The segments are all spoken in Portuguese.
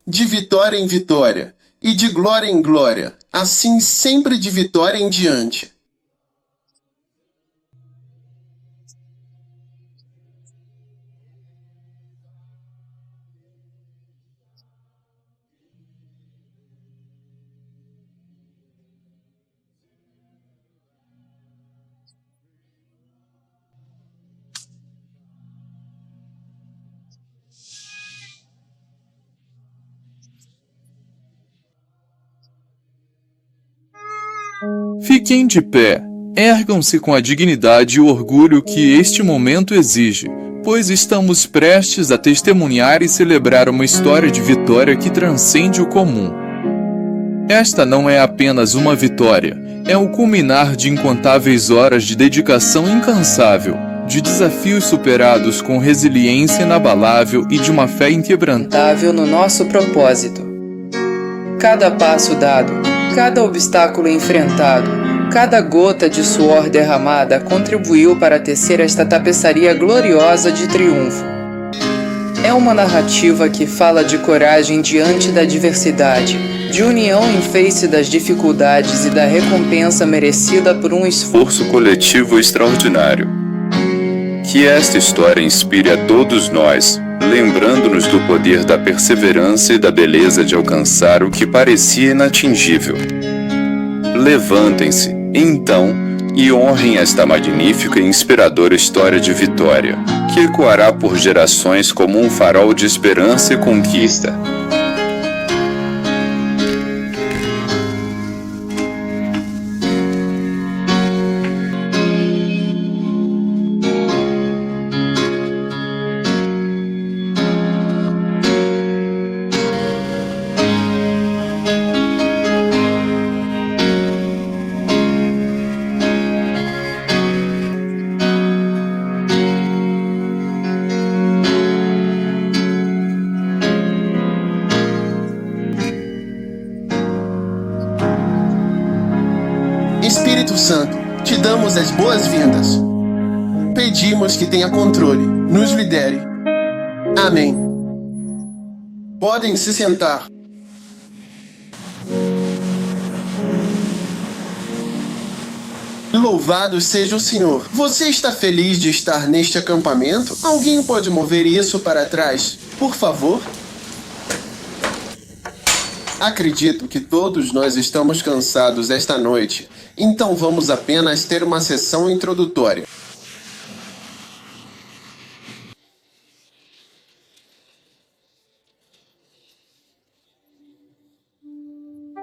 de vitória em vitória, e de glória em glória, assim sempre de vitória em diante. Fiquem de pé, ergam-se com a dignidade e o orgulho que este momento exige, pois estamos prestes a testemunhar e celebrar uma história de vitória que transcende o comum. Esta não é apenas uma vitória, é o culminar de incontáveis horas de dedicação incansável, de desafios superados com resiliência inabalável e de uma fé inquebrantável No nosso propósito. Cada passo dado, cada obstáculo enfrentado, cada gota de suor derramada contribuiu para tecer esta tapeçaria gloriosa de triunfo. É uma narrativa que fala de coragem diante da adversidade, de união em face das dificuldades e da recompensa merecida por um esforço coletivo extraordinário. Que esta história inspire a todos nós, lembrando-nos do poder da perseverança e da beleza de alcançar o que parecia inatingível. Levantem-se, então, e honrem esta magnífica e inspiradora história de vitória, que ecoará por gerações como um farol de esperança e conquista. Espírito Santo, te damos as boas-vindas. Pedimos que tenha controle, nos lidere. Amém. Podem se sentar. Louvado seja o Senhor. Você está feliz de estar neste acampamento? Alguém pode mover isso para trás, por favor? Acredito que todos nós estamos cansados esta noite, então vamos apenas ter uma sessão introdutória.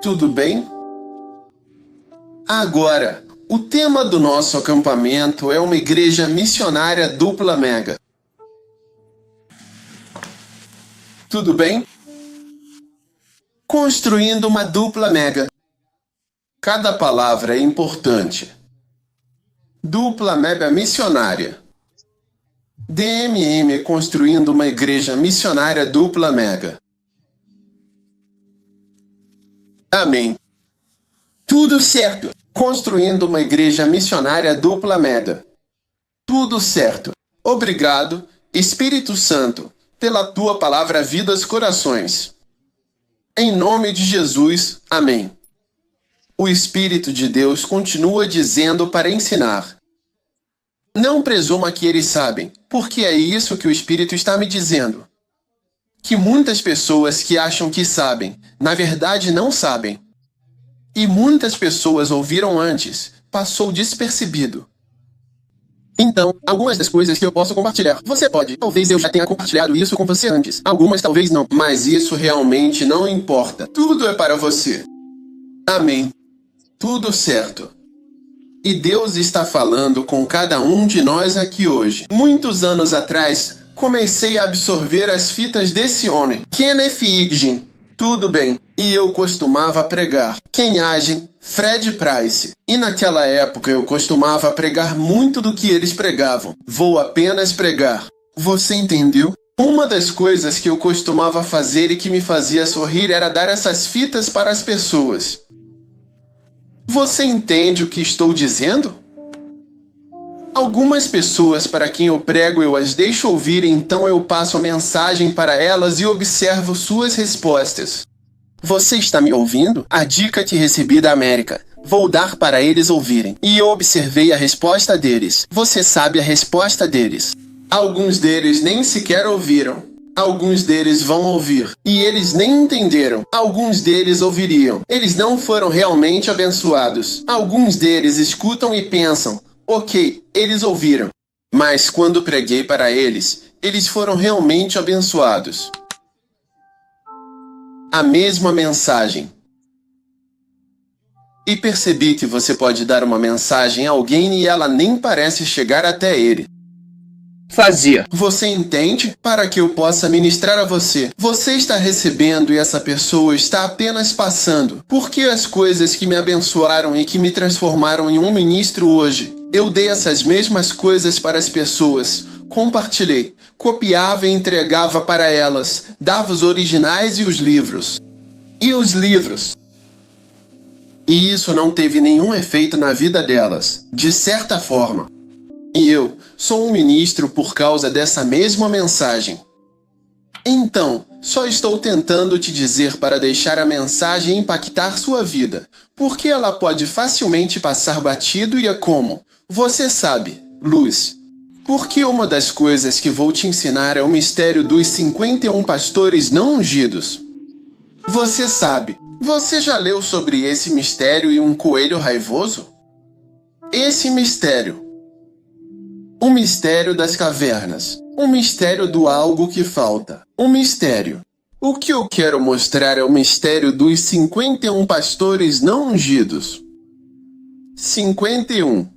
Tudo bem? Agora, o tema do nosso acampamento é uma igreja missionária dupla mega. Tudo bem? Construindo uma dupla mega. Cada palavra é importante. Dupla mega missionária. DMM construindo uma igreja missionária dupla mega. Amém. Tudo certo. Construindo uma igreja missionária dupla mega. Tudo certo. Obrigado, Espírito Santo, pela tua palavra vidas corações. Em nome de Jesus, amém. O Espírito de Deus continua dizendo para ensinar. Não presuma que eles sabem, porque é isso que o Espírito está me dizendo. Que muitas pessoas que acham que sabem, na verdade não sabem. E muitas pessoas ouviram antes, passou despercebido. Então, algumas das coisas que eu posso compartilhar, você pode. Talvez eu já tenha compartilhado isso com você antes. Algumas talvez não. Mas isso realmente não importa. Tudo é para você. Amém. Tudo certo. E Deus está falando com cada um de nós aqui hoje. Muitos anos atrás, comecei a absorver as fitas desse homem, Kenneth Hagin. Tudo bem. E eu costumava pregar. Ken Hagin, Fred Price. E naquela época eu costumava pregar muito do que eles pregavam. Vou apenas pregar. Você entendeu? Uma das coisas que eu costumava fazer e que me fazia sorrir era dar essas fitas para as pessoas. Você entende o que estou dizendo? Algumas pessoas para quem eu prego eu as deixo ouvir, então eu passo a mensagem para elas e observo suas respostas. Você está me ouvindo? A dica que recebi da América. Vou dar para eles ouvirem. E eu observei a resposta deles. Você sabe a resposta deles. Alguns deles nem sequer ouviram. Alguns deles vão ouvir. E eles nem entenderam. Alguns deles ouviriam. Eles não foram realmente abençoados. Alguns deles escutam e pensam: ok, eles ouviram. Mas quando preguei para eles, eles foram realmente abençoados. A mesma mensagem. E percebi que você pode dar uma mensagem a alguém e ela nem parece chegar até ele. Fazia. Você entende? Para que eu possa ministrar a você. Você está recebendo e essa pessoa está apenas passando. Porque as coisas que me abençoaram e que me transformaram em um ministro hoje, eu dei essas mesmas coisas para as pessoas. Compartilhei, copiava e entregava para elas, dava os originais e os livros. E os livros? E isso não teve nenhum efeito na vida delas, de certa forma. E eu sou um ministro por causa dessa mesma mensagem. Então, só estou tentando te dizer para deixar a mensagem impactar sua vida, porque ela pode facilmente passar batido e é como, você sabe, luz. Porque uma das coisas que vou te ensinar é o mistério dos 51 pastores não ungidos. Você sabe, você já leu sobre esse mistério e um coelho raivoso? Esse mistério. O mistério das cavernas. O mistério do algo que falta. O mistério. O que eu quero mostrar é o mistério dos 51 pastores não ungidos. 51.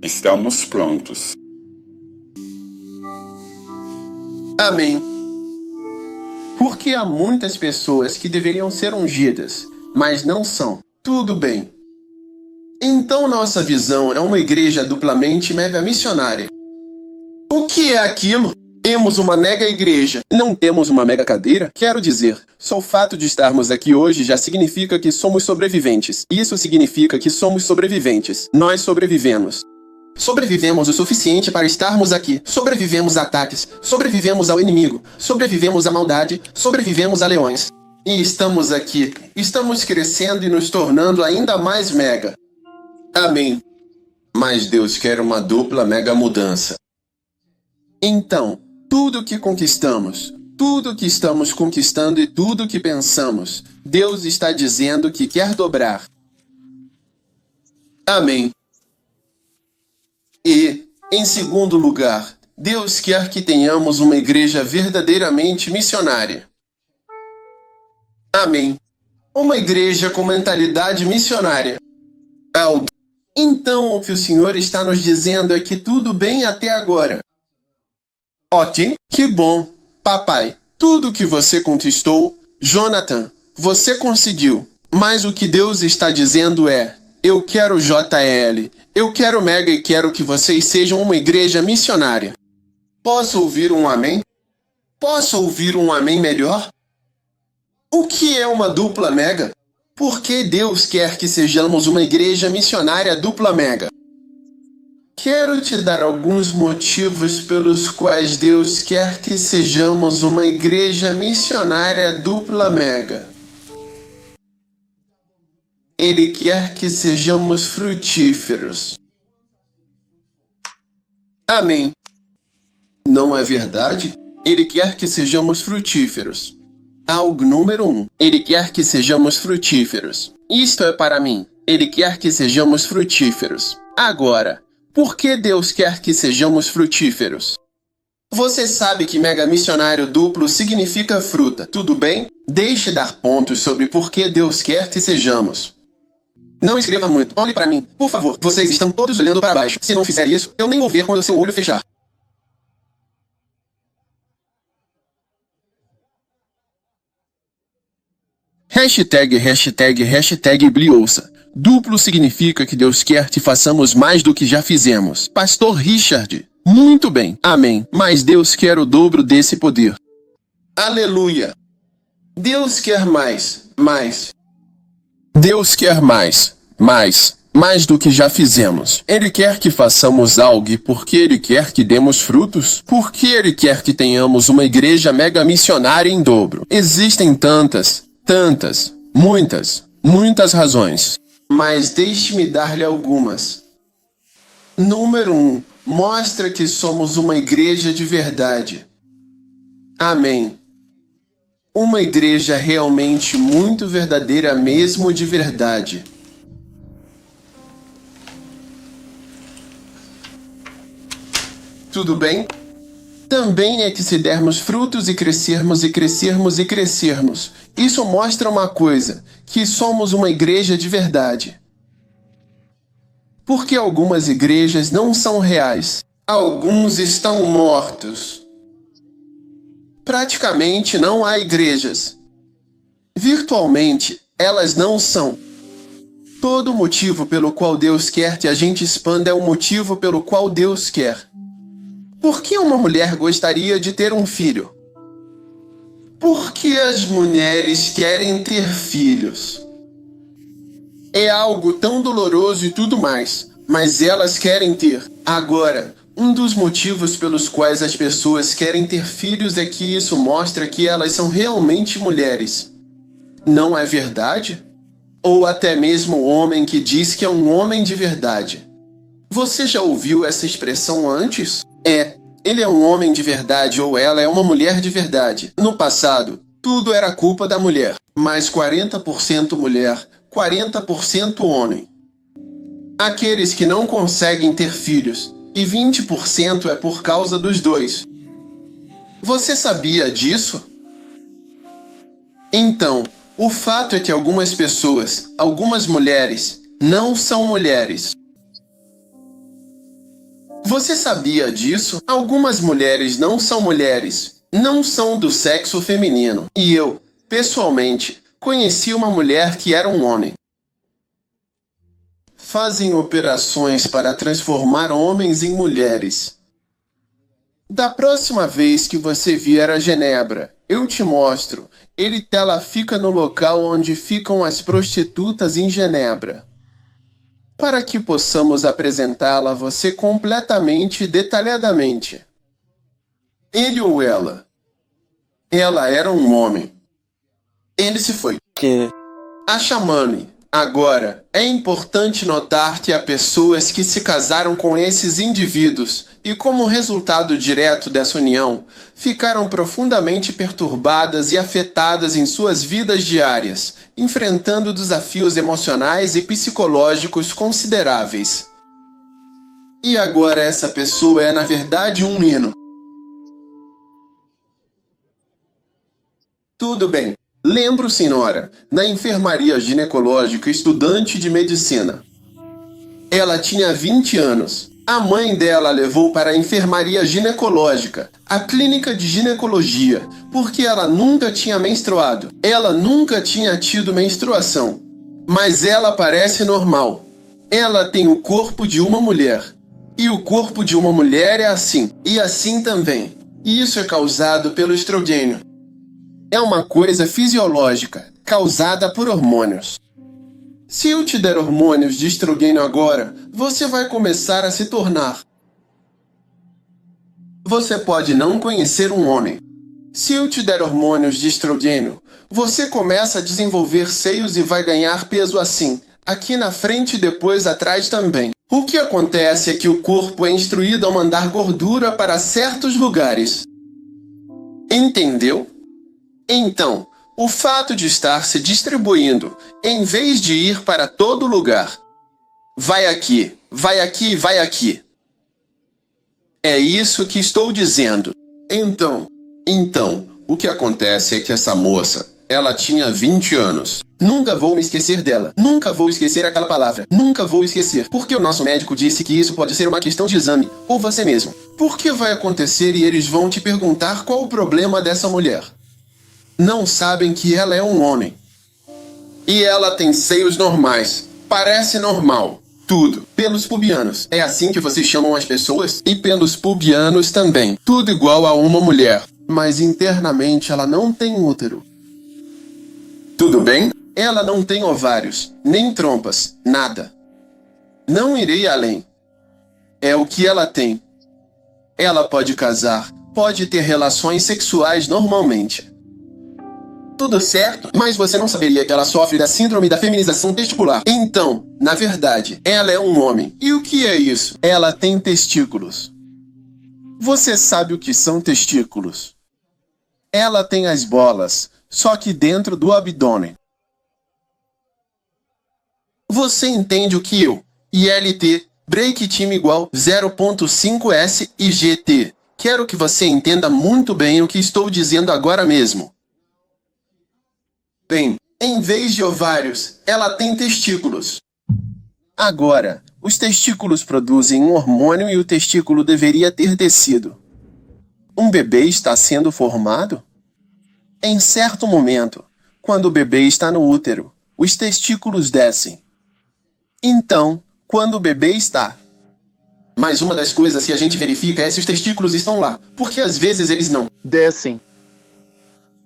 Estamos prontos. Amém. Porque há muitas pessoas que deveriam ser ungidas, mas não são. Tudo bem. Então nossa visão é uma igreja duplamente mega missionária. O que é aquilo? Temos uma mega igreja. Não temos uma mega cadeira? Quero dizer, só o fato de estarmos aqui hoje já significa que somos sobreviventes. Isso significa que somos sobreviventes. Nós sobrevivemos. Sobrevivemos o suficiente para estarmos aqui. Sobrevivemos a ataques. Sobrevivemos ao inimigo. Sobrevivemos à maldade. Sobrevivemos a leões. E estamos aqui. Estamos crescendo e nos tornando ainda mais mega. Amém. Mas Deus quer uma dupla mega mudança. Então, tudo que conquistamos, tudo que estamos conquistando e tudo que pensamos, Deus está dizendo que quer dobrar. Amém. E, em segundo lugar, Deus quer que tenhamos uma igreja verdadeiramente missionária. Amém. Uma igreja com mentalidade missionária. Então, o que o Senhor está nos dizendo é que tudo bem até agora. Ótimo, que bom. Papai, tudo que você conquistou, Jonathan, você conseguiu. Mas o que Deus está dizendo é, eu quero JL, eu quero Mega e quero que vocês sejam uma igreja missionária. Posso ouvir um amém? Posso ouvir um amém melhor? O que é uma dupla mega? Por que Deus quer que sejamos uma igreja missionária dupla mega? Quero te dar alguns motivos pelos quais Deus quer que sejamos uma igreja missionária dupla mega. Ele quer que sejamos frutíferos. Amém. Não é verdade? Ele quer que sejamos frutíferos. Algo número 1. Ele quer que sejamos frutíferos. Isto é para mim. Ele quer que sejamos frutíferos. Agora, por que Deus quer que sejamos frutíferos? Você sabe que mega missionário duplo significa fruta, tudo bem? Deixe dar pontos sobre por que Deus quer que sejamos. Não escreva muito. Olhe para mim. Por favor, vocês estão todos olhando para baixo. Se não fizer isso, eu nem vou ver quando seu olho fechar. Hashtag Bliouça. Duplo significa que Deus quer que façamos mais do que já fizemos. Pastor Richard. Muito bem. Amém. Mas Deus quer o dobro desse poder. Aleluia. Deus quer mais. Deus quer mais. mais do que já fizemos. Ele quer que façamos algo e porque Ele quer que demos frutos? Porque Ele quer que tenhamos uma igreja mega missionária em dobro. Existem muitas razões. Mas deixe-me dar-lhe algumas. Número 1. Mostra que somos uma igreja de verdade. Amém. Uma igreja realmente muito verdadeira mesmo de verdade. Tudo bem? Também é que se dermos frutos e crescermos, isso mostra uma coisa, que somos uma igreja de verdade. Porque algumas igrejas não são reais. Alguns estão mortos. Praticamente não há igrejas. Virtualmente, elas não são. Todo motivo pelo qual Deus quer que a gente expanda é o motivo pelo qual Deus quer. Por que uma mulher gostaria de ter um filho? Por que as mulheres querem ter filhos? É algo tão doloroso e tudo mais, mas elas querem ter. Agora, um dos motivos pelos quais as pessoas querem ter filhos é que isso mostra que elas são realmente mulheres. Não é verdade? Ou até mesmo o homem que diz que é um homem de verdade. Você já ouviu essa expressão antes? Ele é um homem de verdade ou ela é uma mulher de verdade. No passado, tudo era culpa da mulher, mas 40% mulher, 40% homem. Aqueles que não conseguem ter filhos, e 20% é por causa dos dois. Você sabia disso? Então, o fato é que algumas pessoas, algumas mulheres, não são mulheres. Você sabia disso? Algumas mulheres não são mulheres, não são do sexo feminino. E eu, pessoalmente, conheci uma mulher que era um homem. Fazem operações para transformar homens em mulheres. Da próxima vez que você vier a Genebra, eu te mostro. Ela fica no local onde ficam as prostitutas em Genebra. Para que possamos apresentá-la a você completamente e detalhadamente. Ele ou ela? Ela era um homem. Ele se foi. A chamane. Agora, é importante notar que há pessoas que se casaram com esses indivíduos e, como resultado direto dessa união, ficaram profundamente perturbadas e afetadas em suas vidas diárias, enfrentando desafios emocionais e psicológicos consideráveis. E agora essa pessoa é, na verdade, um hino. Tudo bem. Lembro, senhora, na enfermaria ginecológica estudante de medicina. Ela tinha 20 anos. A mãe dela a levou para a enfermaria ginecológica, a clínica de ginecologia, porque ela nunca tinha menstruado. Ela nunca tinha tido menstruação. Mas ela parece normal. Ela tem o corpo de uma mulher. E o corpo de uma mulher é assim, e assim também. E isso é causado pelo estrogênio. É uma coisa fisiológica, causada por hormônios. Se eu te der hormônios de estrogênio agora, você vai começar a se tornar. Você pode não conhecer um homem. Se eu te der hormônios de estrogênio, você começa a desenvolver seios e vai ganhar peso assim, aqui na frente e depois atrás também. O que acontece é que o corpo é instruído a mandar gordura para certos lugares. Entendeu? Então, o fato de estar se distribuindo, em vez de ir para todo lugar, vai aqui, vai aqui, vai aqui. É isso que estou dizendo. Então, o que acontece é que essa moça, ela tinha 20 anos. Nunca vou me esquecer dela. Nunca vou esquecer aquela palavra. Nunca vou esquecer. Porque o nosso médico disse que isso pode ser uma questão de exame. Ou você mesmo. Por que vai acontecer e eles vão te perguntar qual o problema dessa mulher? Não sabem que ela é um homem. E ela tem seios normais. Parece normal. Tudo. Pelos pubianos. É assim que vocês chamam as pessoas? E pelos pubianos também. Tudo igual a uma mulher. Mas internamente ela não tem útero. Tudo bem? Ela não tem ovários, nem trompas, nada. Não irei além. É o que ela tem. Ela pode casar, pode ter relações sexuais normalmente. Tudo certo, mas você não saberia que ela sofre da síndrome da feminização testicular. Então, na verdade, ela é um homem. E o que é isso? Ela tem testículos. Você sabe o que são testículos? Ela tem as bolas, só que dentro do abdômen. Você entende o que eu, ILT, break time igual 0.5S e GT. Quero que você entenda muito bem o que estou dizendo agora mesmo. Bem, em vez de ovários, ela tem testículos. Agora, os testículos produzem um hormônio e o testículo deveria ter descido. Um bebê está sendo formado? Em certo momento, quando o bebê está no útero, os testículos descem. Então, quando o bebê está... Mas uma das coisas que a gente verifica é se os testículos estão lá, porque às vezes eles não descem.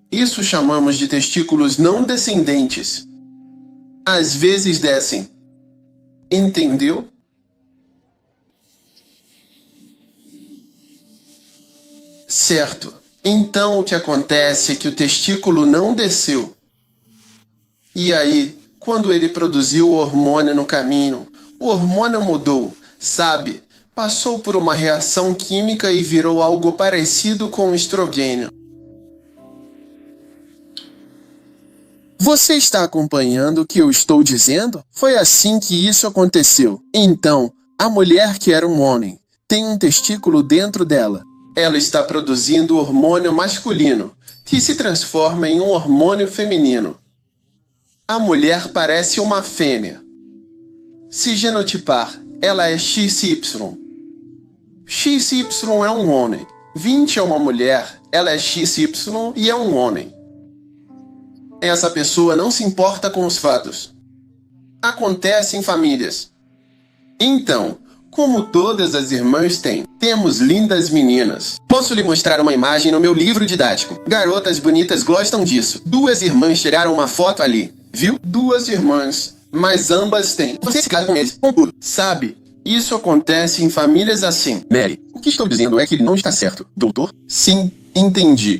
Isso chamamos de testículos não descendentes. Às vezes descem. Entendeu? Certo. Então o que acontece é que o testículo não desceu. E aí, quando ele produziu o hormônio no caminho, o hormônio mudou, sabe? Passou por uma reação química e virou algo parecido com o estrogênio. Você está acompanhando o que eu estou dizendo? Foi assim que isso aconteceu. Então, a mulher que era um homem tem um testículo dentro dela. Ela está produzindo hormônio masculino, que se transforma em um hormônio feminino. A mulher parece uma fêmea. Se genotipar, ela é XY. XY é um homem. 20 é uma mulher, ela é XY e é um homem. Essa pessoa não se importa com os fatos. Acontece em famílias. Então, como todas as irmãs têm, temos lindas meninas. Posso lhe mostrar uma imagem no meu livro didático. Garotas bonitas gostam disso. 2 irmãs tiraram uma foto ali. Viu? 2 irmãs. Mas ambas têm. Você se casa com eles. Sabe? Isso acontece em famílias assim. Mary, o que estou dizendo é que ele não está certo. Doutor? Sim, entendi.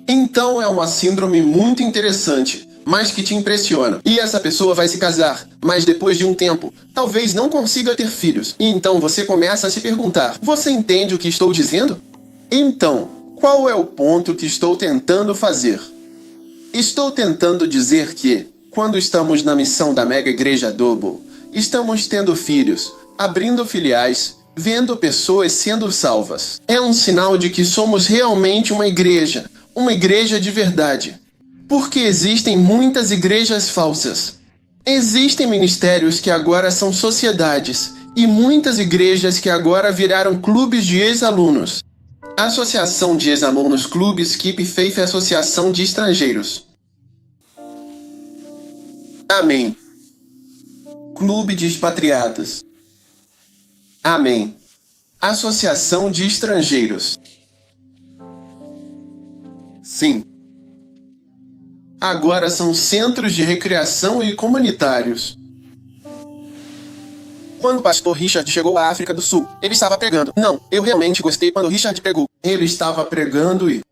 Então é uma síndrome muito interessante, mas que te impressiona. E essa pessoa vai se casar, mas depois de um tempo, talvez não consiga ter filhos. E então você começa a se perguntar, você entende o que estou dizendo? Então, qual é o ponto que estou tentando fazer? Estou tentando dizer que, quando estamos na missão da Mega Igreja Double, estamos tendo filhos, abrindo filiais, vendo pessoas sendo salvas. É um sinal de que somos realmente uma igreja de verdade. Porque existem muitas igrejas falsas. Existem ministérios que agora são sociedades e muitas igrejas que agora viraram clubes de ex-alunos. Associação de ex-alunos Clubes Keep Faith Associação de Estrangeiros. Amém. Clube de Expatriados. Amém. Associação de Estrangeiros. Sim. Agora são centros de recreação e comunitários. Quando o pastor Richard chegou à África do Sul, ele estava pregando. Não, eu realmente gostei quando o Richard pregou. Ele estava pregando e...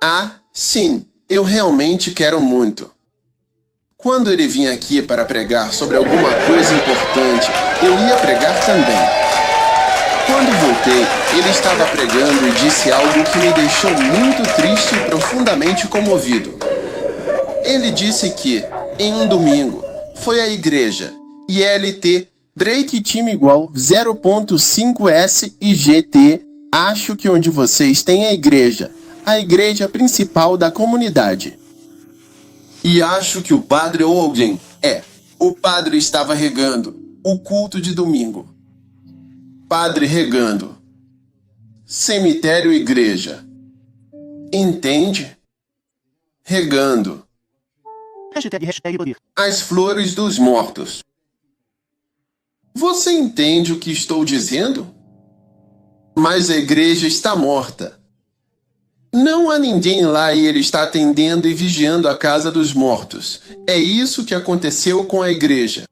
Ah, sim, eu realmente quero muito. Quando ele vinha aqui para pregar sobre alguma coisa importante, eu ia pregar também. Quando voltei, ele estava pregando e disse algo que me deixou muito triste e profundamente comovido. Ele disse que, em um domingo, foi à igreja, ILT, break time igual 0.5S e GT, acho que onde vocês têm a igreja principal da comunidade. E acho que o padre ou alguém, o padre estava regando o culto de domingo. Padre regando. Cemitério e igreja. Entende? Regando. As flores dos mortos. Você entende o que estou dizendo? Mas a igreja está morta. Não há ninguém lá e ele está atendendo e vigiando a casa dos mortos. É isso que aconteceu com a igreja.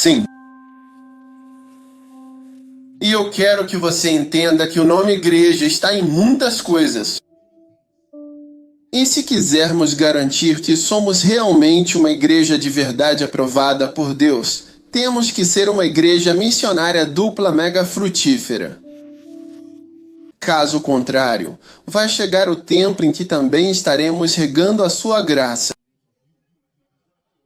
Sim. E eu quero que você entenda que o nome igreja está em muitas coisas. E se quisermos garantir que somos realmente uma igreja de verdade aprovada por Deus, temos que ser uma igreja missionária dupla mega frutífera. Caso contrário, vai chegar o tempo em que também estaremos regando a sua graça.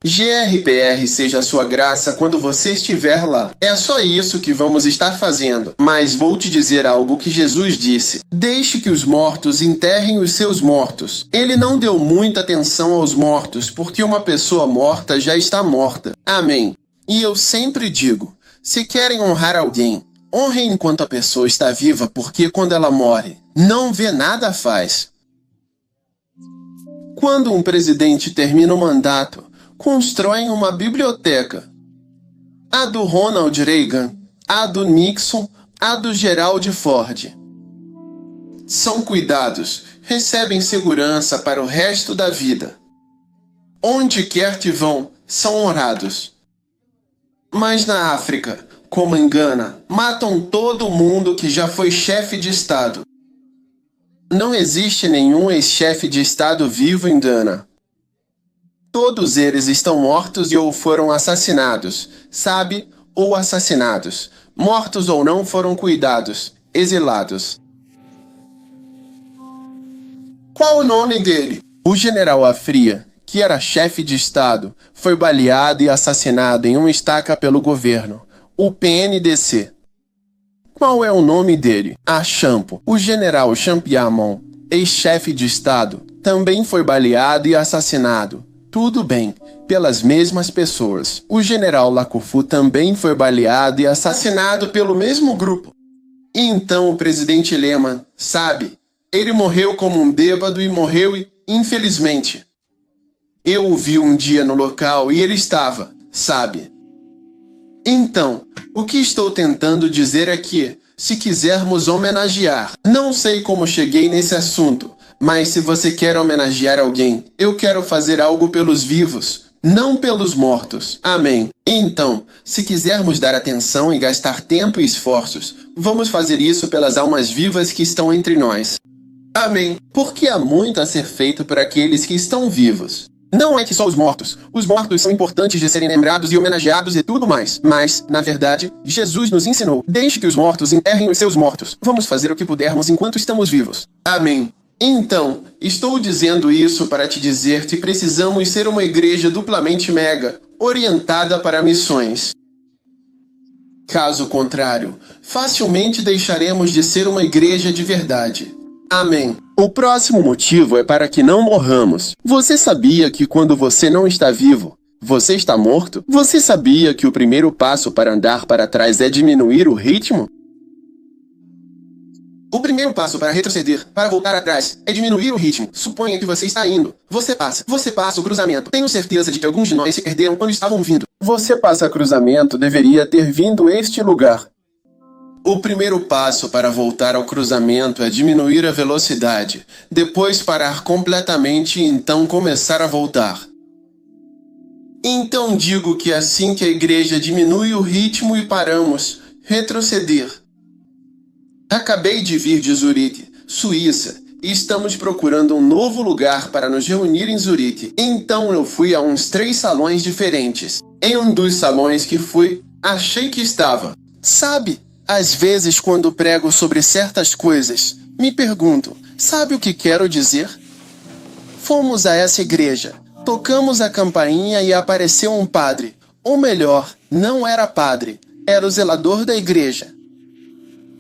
GRPR seja a sua graça quando você estiver lá. É só isso que vamos estar fazendo. Mas vou te dizer algo que Jesus disse. Deixe que os mortos enterrem os seus mortos. Ele não deu muita atenção aos mortos, porque uma pessoa morta já está morta. Amém. E eu sempre digo, se querem honrar alguém, honrem enquanto a pessoa está viva, porque quando ela morre, não vê nada faz. Quando um presidente termina o mandato, constroem uma biblioteca. A do Ronald Reagan, a do Nixon, a do Gerald Ford. São cuidados, recebem segurança para o resto da vida. Onde quer que vão, são honrados. Mas na África, como em Gana, matam todo mundo que já foi chefe de Estado. Não existe nenhum ex-chefe de Estado vivo em Gana. Todos eles estão mortos e ou foram assassinados, sabe? Ou assassinados. Mortos ou não foram cuidados, exilados. Qual o nome dele? O general Afria, que era chefe de Estado, foi baleado e assassinado em uma estaca pelo governo, o PNDC. Qual é o nome dele? Achampo. O general Champiamon, ex-chefe de Estado, também foi baleado e assassinado. Tudo bem, pelas mesmas pessoas. O general Lacofu também foi baleado e assassinado pelo mesmo grupo. E então o presidente Lehman, sabe? Ele morreu como um bêbado e morreu, infelizmente. Eu o vi um dia no local e ele estava, sabe? Então, o que estou tentando dizer é que, se quisermos homenagear, não sei como cheguei nesse assunto, mas se você quer homenagear alguém, eu quero fazer algo pelos vivos, não pelos mortos. Amém. Então, se quisermos dar atenção e gastar tempo e esforços, vamos fazer isso pelas almas vivas que estão entre nós. Amém. Porque há muito a ser feito por aqueles que estão vivos. Não é que só os mortos são importantes de serem lembrados e homenageados e tudo mais. Mas, na verdade, Jesus nos ensinou, deixe que os mortos enterrem os seus mortos. Vamos fazer o que pudermos enquanto estamos vivos. Amém. Então, estou dizendo isso para te dizer que precisamos ser uma igreja duplamente mega, orientada para missões. Caso contrário, facilmente deixaremos de ser uma igreja de verdade. Amém. O próximo motivo é para que não morramos. Você sabia que quando você não está vivo, você está morto? Você sabia que o primeiro passo para andar para trás é diminuir o ritmo? O primeiro passo para retroceder, para voltar atrás, é diminuir o ritmo. Suponha que você está indo. Você passa o cruzamento. Tenho certeza de que alguns de nós se perderam quando estavam vindo. Você passa cruzamento, deveria ter vindo este lugar. O primeiro passo para voltar ao cruzamento é diminuir a velocidade, depois parar completamente e então começar a voltar. Então digo que assim que a igreja diminui o ritmo e paramos, retroceder. Acabei de vir de Zurique, Suíça, e estamos procurando um novo lugar para nos reunir em Zurique. Então eu fui a uns 3 salões diferentes. Em um dos salões que fui, achei que estava. Sabe, às vezes quando prego sobre certas coisas, me pergunto, sabe o que quero dizer? Fomos a essa igreja, tocamos a campainha e apareceu um padre. Ou melhor, não era padre, era o zelador da igreja.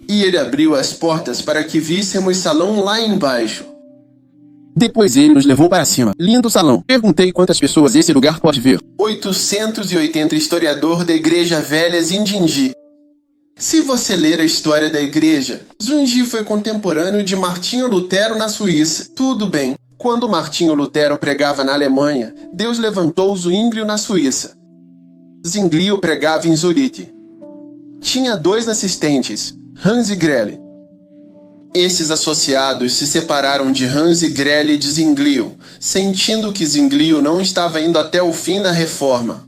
E ele abriu as portas para que víssemos salão lá embaixo. Depois ele nos levou para cima. Lindo salão. Perguntei quantas pessoas esse lugar pode ver. 880 historiador da Igreja Velha Zindinji. Se você ler a história da igreja, Zunji foi contemporâneo de Martinho Lutero na Suíça. Tudo bem. Quando Martinho Lutero pregava na Alemanha, Deus levantou Zwinglio na Suíça. Zwinglio pregava em Zurique. Tinha 2 assistentes, Hans e Grelle. Esses associados se separaram de Hans e Grelle de Zwinglio, sentindo que Zwinglio não estava indo até o fim da reforma.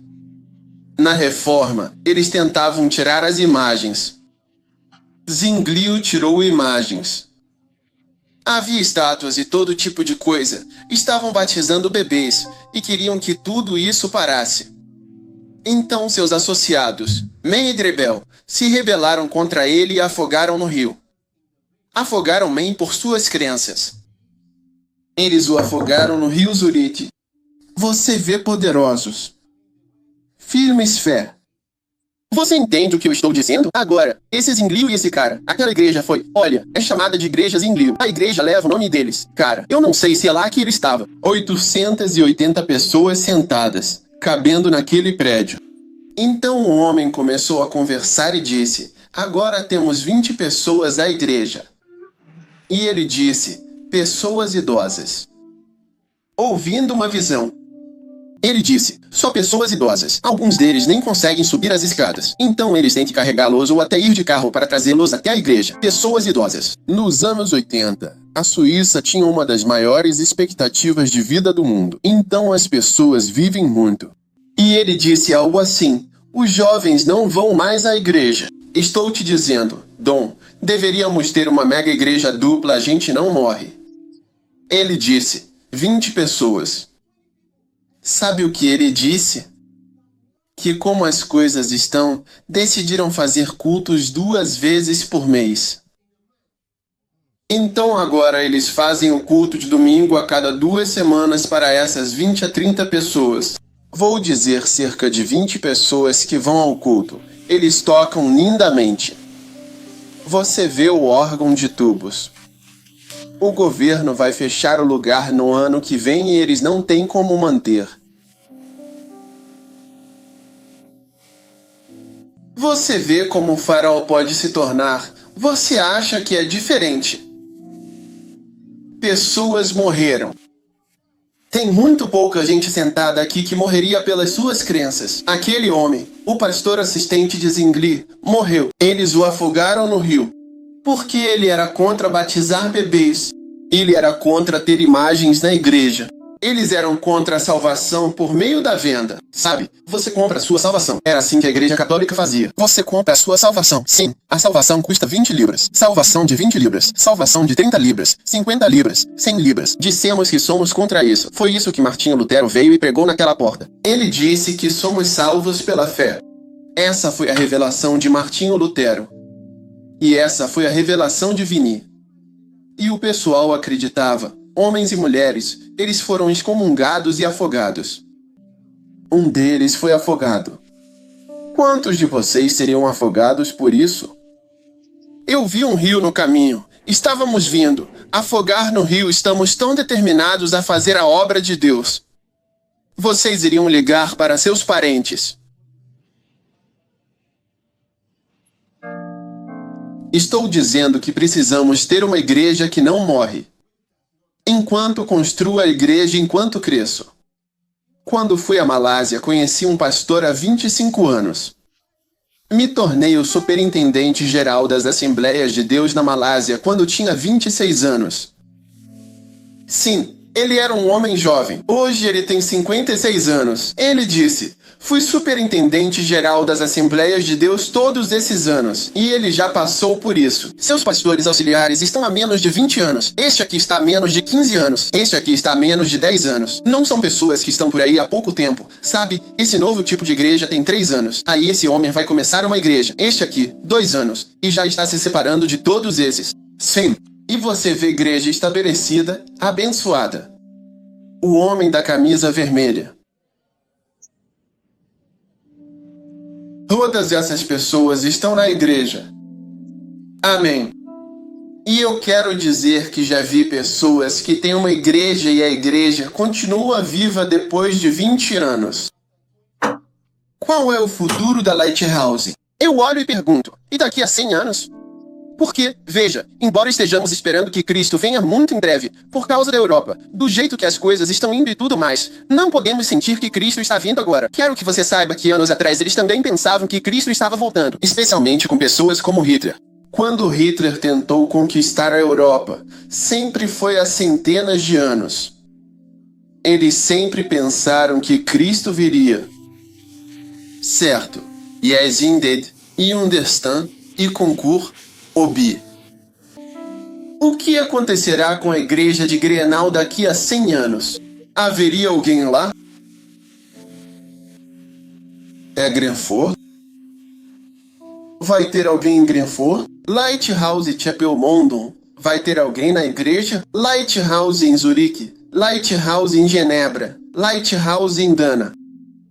Na reforma, eles tentavam tirar as imagens. Zwinglio tirou imagens. Havia estátuas e todo tipo de coisa. Estavam batizando bebês e queriam que tudo isso parasse. Então seus associados, Men e Drebel, se rebelaram contra ele e afogaram no rio. Afogaram Men por suas crenças. Eles o afogaram no rio Zurite. Você vê poderosos. Firmes fé. Você entende o que eu estou dizendo? Agora, esse Zwinglio e esse cara, aquela igreja foi, olha, é chamada de igreja Zwinglio. A igreja leva o nome deles. Cara, eu não sei se é lá que ele estava. 880 pessoas sentadas, cabendo naquele prédio. Então o homem começou a conversar e disse, agora temos 20 pessoas à igreja. E ele disse, pessoas idosas. Ouvindo uma visão. Ele disse, só pessoas idosas. Alguns deles nem conseguem subir as escadas. Então eles têm que carregá-los ou até ir de carro para trazê-los até a igreja. Pessoas idosas. Nos anos 80, a Suíça tinha uma das maiores expectativas de vida do mundo. Então as pessoas vivem muito. E ele disse algo assim, os jovens não vão mais à igreja. Estou te dizendo, Dom, deveríamos ter uma mega igreja dupla, a gente não morre. Ele disse, 20 pessoas. Sabe o que ele disse? Que como as coisas estão, decidiram fazer cultos 2 vezes por mês. Então agora eles fazem o culto de domingo a cada 2 semanas para essas 20 a 30 pessoas. Vou dizer cerca de 20 pessoas que vão ao culto. Eles tocam lindamente. Você vê o órgão de tubos. O governo vai fechar o lugar no ano que vem e eles não têm como manter. Você vê como o farol pode se tornar. Você acha que é diferente. Pessoas morreram. Tem muito pouca gente sentada aqui que morreria pelas suas crenças. Aquele homem, o pastor assistente de Zwinglio, morreu. Eles o afogaram no rio. Porque ele era contra batizar bebês. Ele era contra ter imagens na igreja. Eles eram contra a salvação por meio da venda. Sabe, você compra a sua salvação. Era assim que a igreja católica fazia. Você compra a sua salvação. Sim, a salvação custa 20 libras. Salvação de 20 libras. Salvação de 30 libras. 50 libras. 100 libras. Dissemos que somos contra isso. Foi isso que Martinho Lutero veio e pregou naquela porta. Ele disse que somos salvos pela fé. Essa foi a revelação de Martinho Lutero. E essa foi a revelação de Vini. E o pessoal acreditava. Homens e mulheres, eles foram excomungados e afogados. Um deles foi afogado. Quantos de vocês seriam afogados por isso? Eu vi um rio no caminho. Estávamos vindo. Afogar no rio, estamos tão determinados a fazer a obra de Deus. Vocês iriam ligar para seus parentes. Estou dizendo que precisamos ter uma igreja que não morre. Enquanto construo a igreja enquanto cresço. Quando fui à Malásia, conheci um pastor há 25 anos. Me tornei o superintendente geral das Assembleias de Deus na Malásia quando tinha 26 anos. Sim, ele era um homem jovem. Hoje ele tem 56 anos. Ele disse, fui superintendente geral das Assembleias de Deus todos esses anos. E ele já passou por isso. Seus pastores auxiliares estão há menos de 20 anos. Este aqui está há menos de 15 anos. Este aqui está há menos de 10 anos. Não são pessoas que estão por aí há pouco tempo. Sabe, esse novo tipo de igreja tem 3 anos. Aí esse homem vai começar uma igreja. Este aqui, 2 anos. E já está se separando de todos esses. Sim. E você vê igreja estabelecida, abençoada. O homem da camisa vermelha. Todas essas pessoas estão na igreja. Amém. E eu quero dizer que já vi pessoas que têm uma igreja e a igreja continua viva depois de 20 anos. Qual é o futuro da Lighthouse? Eu olho e pergunto, e daqui a 100 anos? Porque, veja, embora estejamos esperando que Cristo venha muito em breve, por causa da Europa, do jeito que as coisas estão indo e tudo mais, não podemos sentir que Cristo está vindo agora. Quero que você saiba que anos atrás eles também pensavam que Cristo estava voltando, especialmente com pessoas como Hitler. Quando Hitler tentou conquistar a Europa, sempre foi há centenas de anos. Eles sempre pensaram que Cristo viria. Certo. Yes, indeed. You understand? E concur? Obi. O que acontecerá com a igreja de Grenal daqui a 100 anos? Haveria alguém lá? É Grenford? Vai ter alguém em Grenford? Lighthouse Chapel London. Vai ter alguém na igreja? Lighthouse em Zurique. Lighthouse em Genebra. Lighthouse em Dana.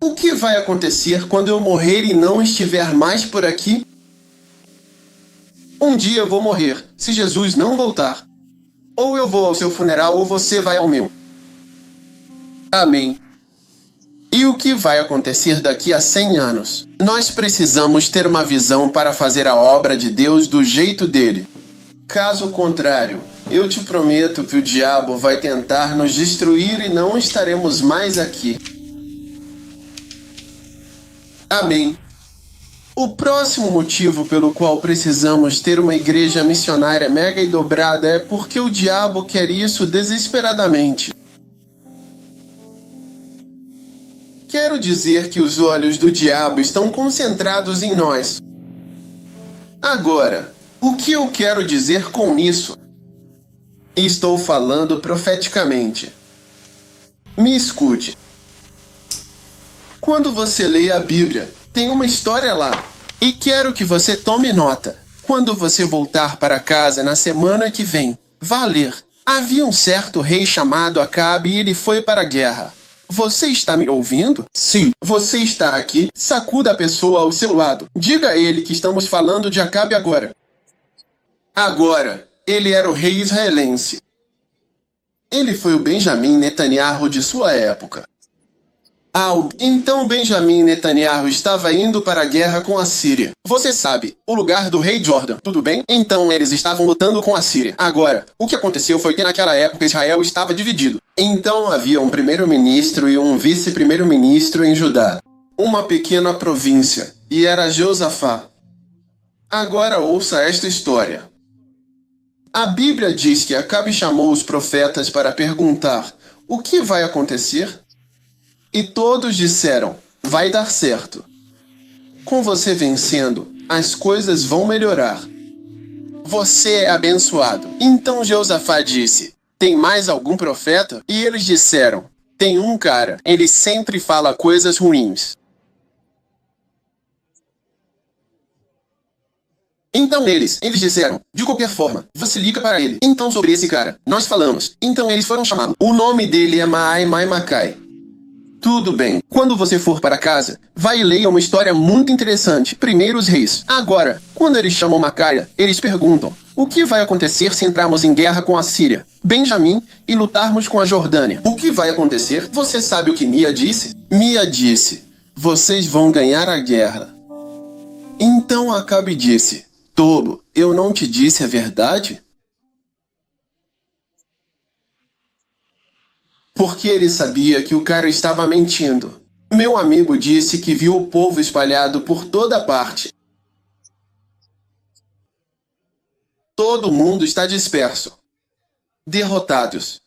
O que vai acontecer quando eu morrer e não estiver mais por aqui? Um dia eu vou morrer, se Jesus não voltar. Ou eu vou ao seu funeral ou você vai ao meu. Amém. E o que vai acontecer daqui a 100 anos? Nós precisamos ter uma visão para fazer a obra de Deus do jeito dele. Caso contrário, eu te prometo que o diabo vai tentar nos destruir e não estaremos mais aqui. Amém. O próximo motivo pelo qual precisamos ter uma igreja missionária mega e dobrada é porque o diabo quer isso desesperadamente. Quero dizer que os olhos do diabo estão concentrados em nós. Agora, o que eu quero dizer com isso? Estou falando profeticamente. Me escute. Quando você lê a Bíblia, tem uma história lá. E quero que você tome nota. Quando você voltar para casa na semana que vem, vá ler. Havia um certo rei chamado Acabe e ele foi para a guerra. Você está me ouvindo? Sim. Você está aqui? Sacuda a pessoa ao seu lado. Diga a ele que estamos falando de Acabe agora. Agora, ele era o rei israelense. Ele foi o Benjamim Netanyahu de sua época. Então Benjamim Netanyahu estava indo para a guerra com a Síria. Você sabe, o lugar do rei Jordan, tudo bem? Então eles estavam lutando com a Síria. Agora, o que aconteceu foi que naquela época Israel estava dividido. Então havia um primeiro-ministro e um vice-primeiro-ministro em Judá. Uma pequena província, e era Josafá. Agora ouça esta história. A Bíblia diz que Acabe chamou os profetas para perguntar: o que vai acontecer? E todos disseram: vai dar certo. Com você vencendo, as coisas vão melhorar. Você é abençoado. Então Josafá disse: tem mais algum profeta? E eles disseram: tem um cara, ele sempre fala coisas ruins. Então eles disseram: de qualquer forma, você liga para ele. Então sobre esse cara, nós falamos. Então eles foram chamá-lo. O nome dele é Macai. Tudo bem. Quando você for para casa, vai e leia uma história muito interessante. Primeiros Reis. Agora, quando eles chamam Macaia, eles perguntam: o que vai acontecer se entrarmos em guerra com a Síria, Benjamim e lutarmos com a Jordânia? O que vai acontecer? Você sabe o que Mia disse? Mia disse: vocês vão ganhar a guerra. Então Acabe disse: tolo, eu não te disse a verdade? Porque ele sabia que o cara estava mentindo. Meu amigo disse que viu o povo espalhado por toda parte. Todo mundo está disperso. Derrotados.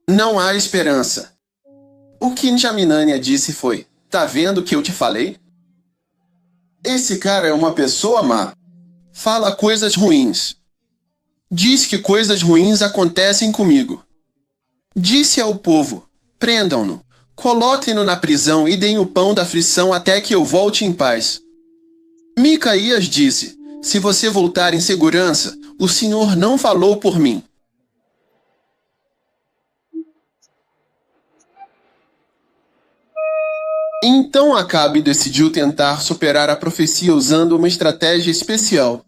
Não há esperança. O que Jaminânia disse foi: tá vendo o que eu te falei? Esse cara é uma pessoa má. Fala coisas ruins. Diz que coisas ruins acontecem comigo. Disse ao povo: prendam-no, coloquem-no na prisão e deem o pão da aflição até que eu volte em paz. Micaías disse: se você voltar em segurança, o Senhor não falou por mim. Então Acabe decidiu tentar superar a profecia usando uma estratégia especial.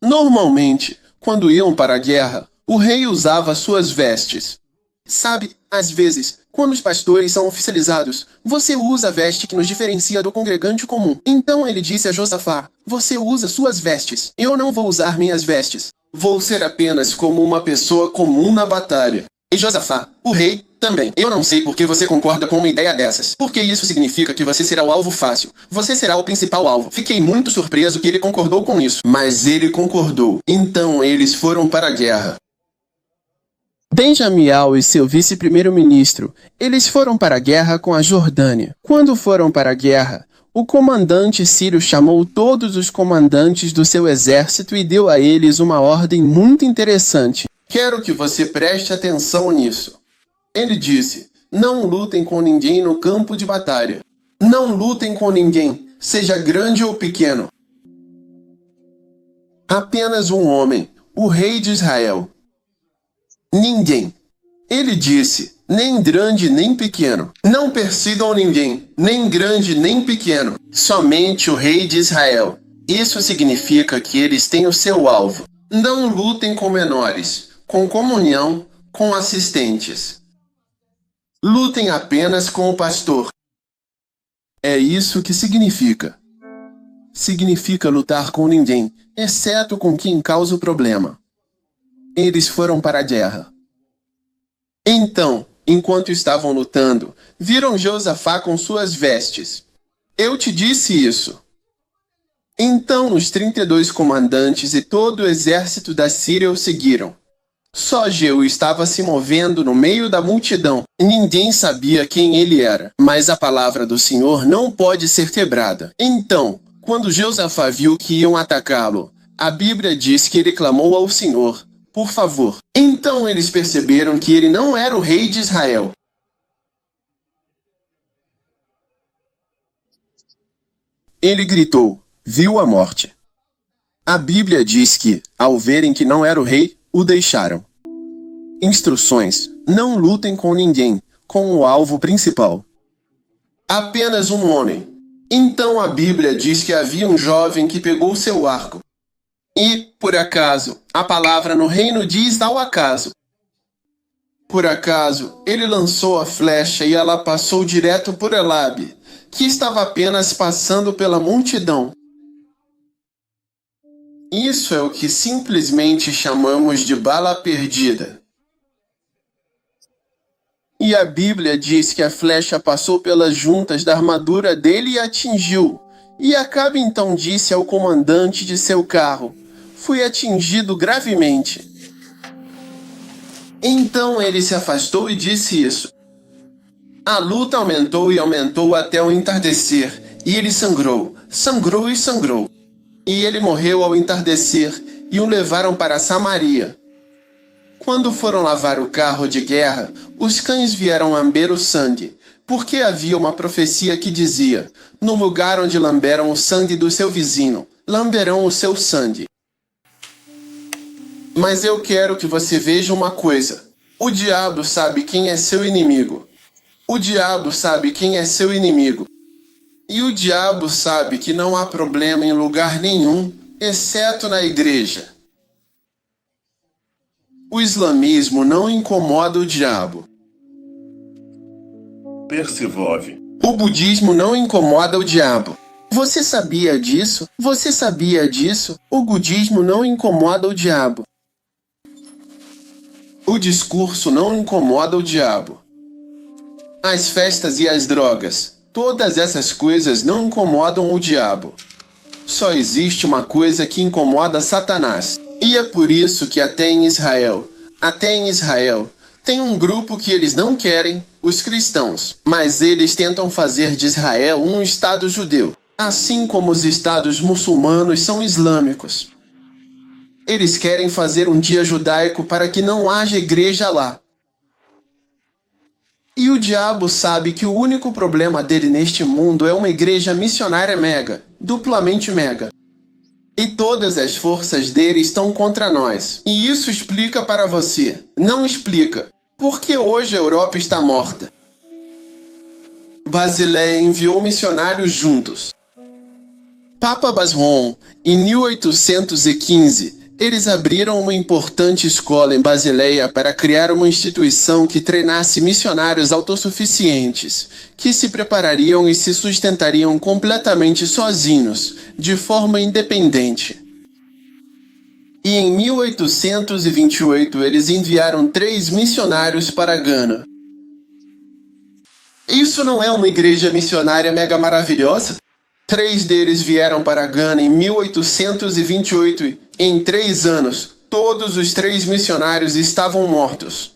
Normalmente, quando iam para a guerra, o rei usava suas vestes. Sabe, às vezes, quando os pastores são oficializados, você usa a veste que nos diferencia do congregante comum. Então ele disse a Josafá: você usa suas vestes. Eu não vou usar minhas vestes. Vou ser apenas como uma pessoa comum na batalha. E Josafá, o rei, também. Eu não sei por que você concorda com uma ideia dessas. Porque isso significa que você será o alvo fácil. Você será o principal alvo. Fiquei muito surpreso que ele concordou com isso. Mas ele concordou. Então eles foram para a guerra. Benjamiel e seu vice-primeiro-ministro, eles foram para a guerra com a Jordânia. Quando foram para a guerra, o comandante sírio chamou todos os comandantes do seu exército e deu a eles uma ordem muito interessante. Quero que você preste atenção nisso. Ele disse: não lutem com ninguém no campo de batalha. Não lutem com ninguém, seja grande ou pequeno. Apenas um homem, o rei de Israel. Ninguém. Ele disse: nem grande nem pequeno. Não persigam ninguém, nem grande nem pequeno. Somente o rei de Israel. Isso significa que eles têm o seu alvo. Não lutem com menores, com comunhão, com assistentes. Lutem apenas com o pastor. É isso que significa. Significa lutar com ninguém, exceto com quem causa o problema. Eles foram para a guerra. Então, enquanto estavam lutando, viram Josafá com suas vestes. Eu te disse isso. Então os 32 comandantes e todo o exército da Síria o seguiram. Só Jeú estava se movendo no meio da multidão. Ninguém sabia quem ele era, mas a palavra do Senhor não pode ser quebrada. Então, quando Josafá viu que iam atacá-lo, a Bíblia diz que ele clamou ao Senhor: por favor. Então eles perceberam que ele não era o rei de Israel. Ele gritou, viu a morte. A Bíblia diz que, ao verem que não era o rei, o deixaram. Instruções: não lutem com ninguém, com o alvo principal. Apenas um homem. Então a Bíblia diz que havia um jovem que pegou seu arco. E, por acaso, a palavra no reino diz ao acaso. Por acaso, ele lançou a flecha e ela passou direto por Elabe, que estava apenas passando pela multidão. Isso é o que simplesmente chamamos de bala perdida. E a Bíblia diz que a flecha passou pelas juntas da armadura dele e atingiu. E Acabe então disse ao comandante de seu carro: fui atingido gravemente. Então ele se afastou e disse isso. A luta aumentou e aumentou até o entardecer, e ele sangrou, sangrou e sangrou. E ele morreu ao entardecer, e o levaram para Samaria. Quando foram lavar o carro de guerra, os cães vieram lamber o sangue, porque havia uma profecia que dizia: no lugar onde lamberam o sangue do seu vizinho, lamberão o seu sangue. Mas eu quero que você veja uma coisa. O diabo sabe quem é seu inimigo. O diabo sabe quem é seu inimigo. E o diabo sabe que não há problema em lugar nenhum, exceto na igreja. O islamismo não incomoda o diabo. Persivov. O budismo não incomoda o diabo. Você sabia disso? Você sabia disso? O budismo não incomoda o diabo. O discurso não incomoda o diabo. As festas e as drogas, todas essas coisas não incomodam o diabo. Só existe uma coisa que incomoda Satanás. E é por isso que até em Israel, tem um grupo que eles não querem, os cristãos. Mas eles tentam fazer de Israel um estado judeu, assim como os estados muçulmanos são islâmicos. Eles querem fazer um dia judaico para que não haja igreja lá. E o diabo sabe que o único problema dele neste mundo é uma igreja missionária mega, duplamente mega. E todas as forças dele estão contra nós. E isso explica para você. Não explica. Porque hoje a Europa está morta. Basileia enviou missionários juntos. Papa Basron, em 1815, eles abriram uma importante escola em Basileia para criar uma instituição que treinasse missionários autossuficientes, que se preparariam e se sustentariam completamente sozinhos, de forma independente. E em 1828 eles enviaram 3 missionários para Gana. Isso não é uma igreja missionária mega maravilhosa? 3 deles vieram para Gana em 1828 e, em 3 anos, todos os 3 missionários estavam mortos.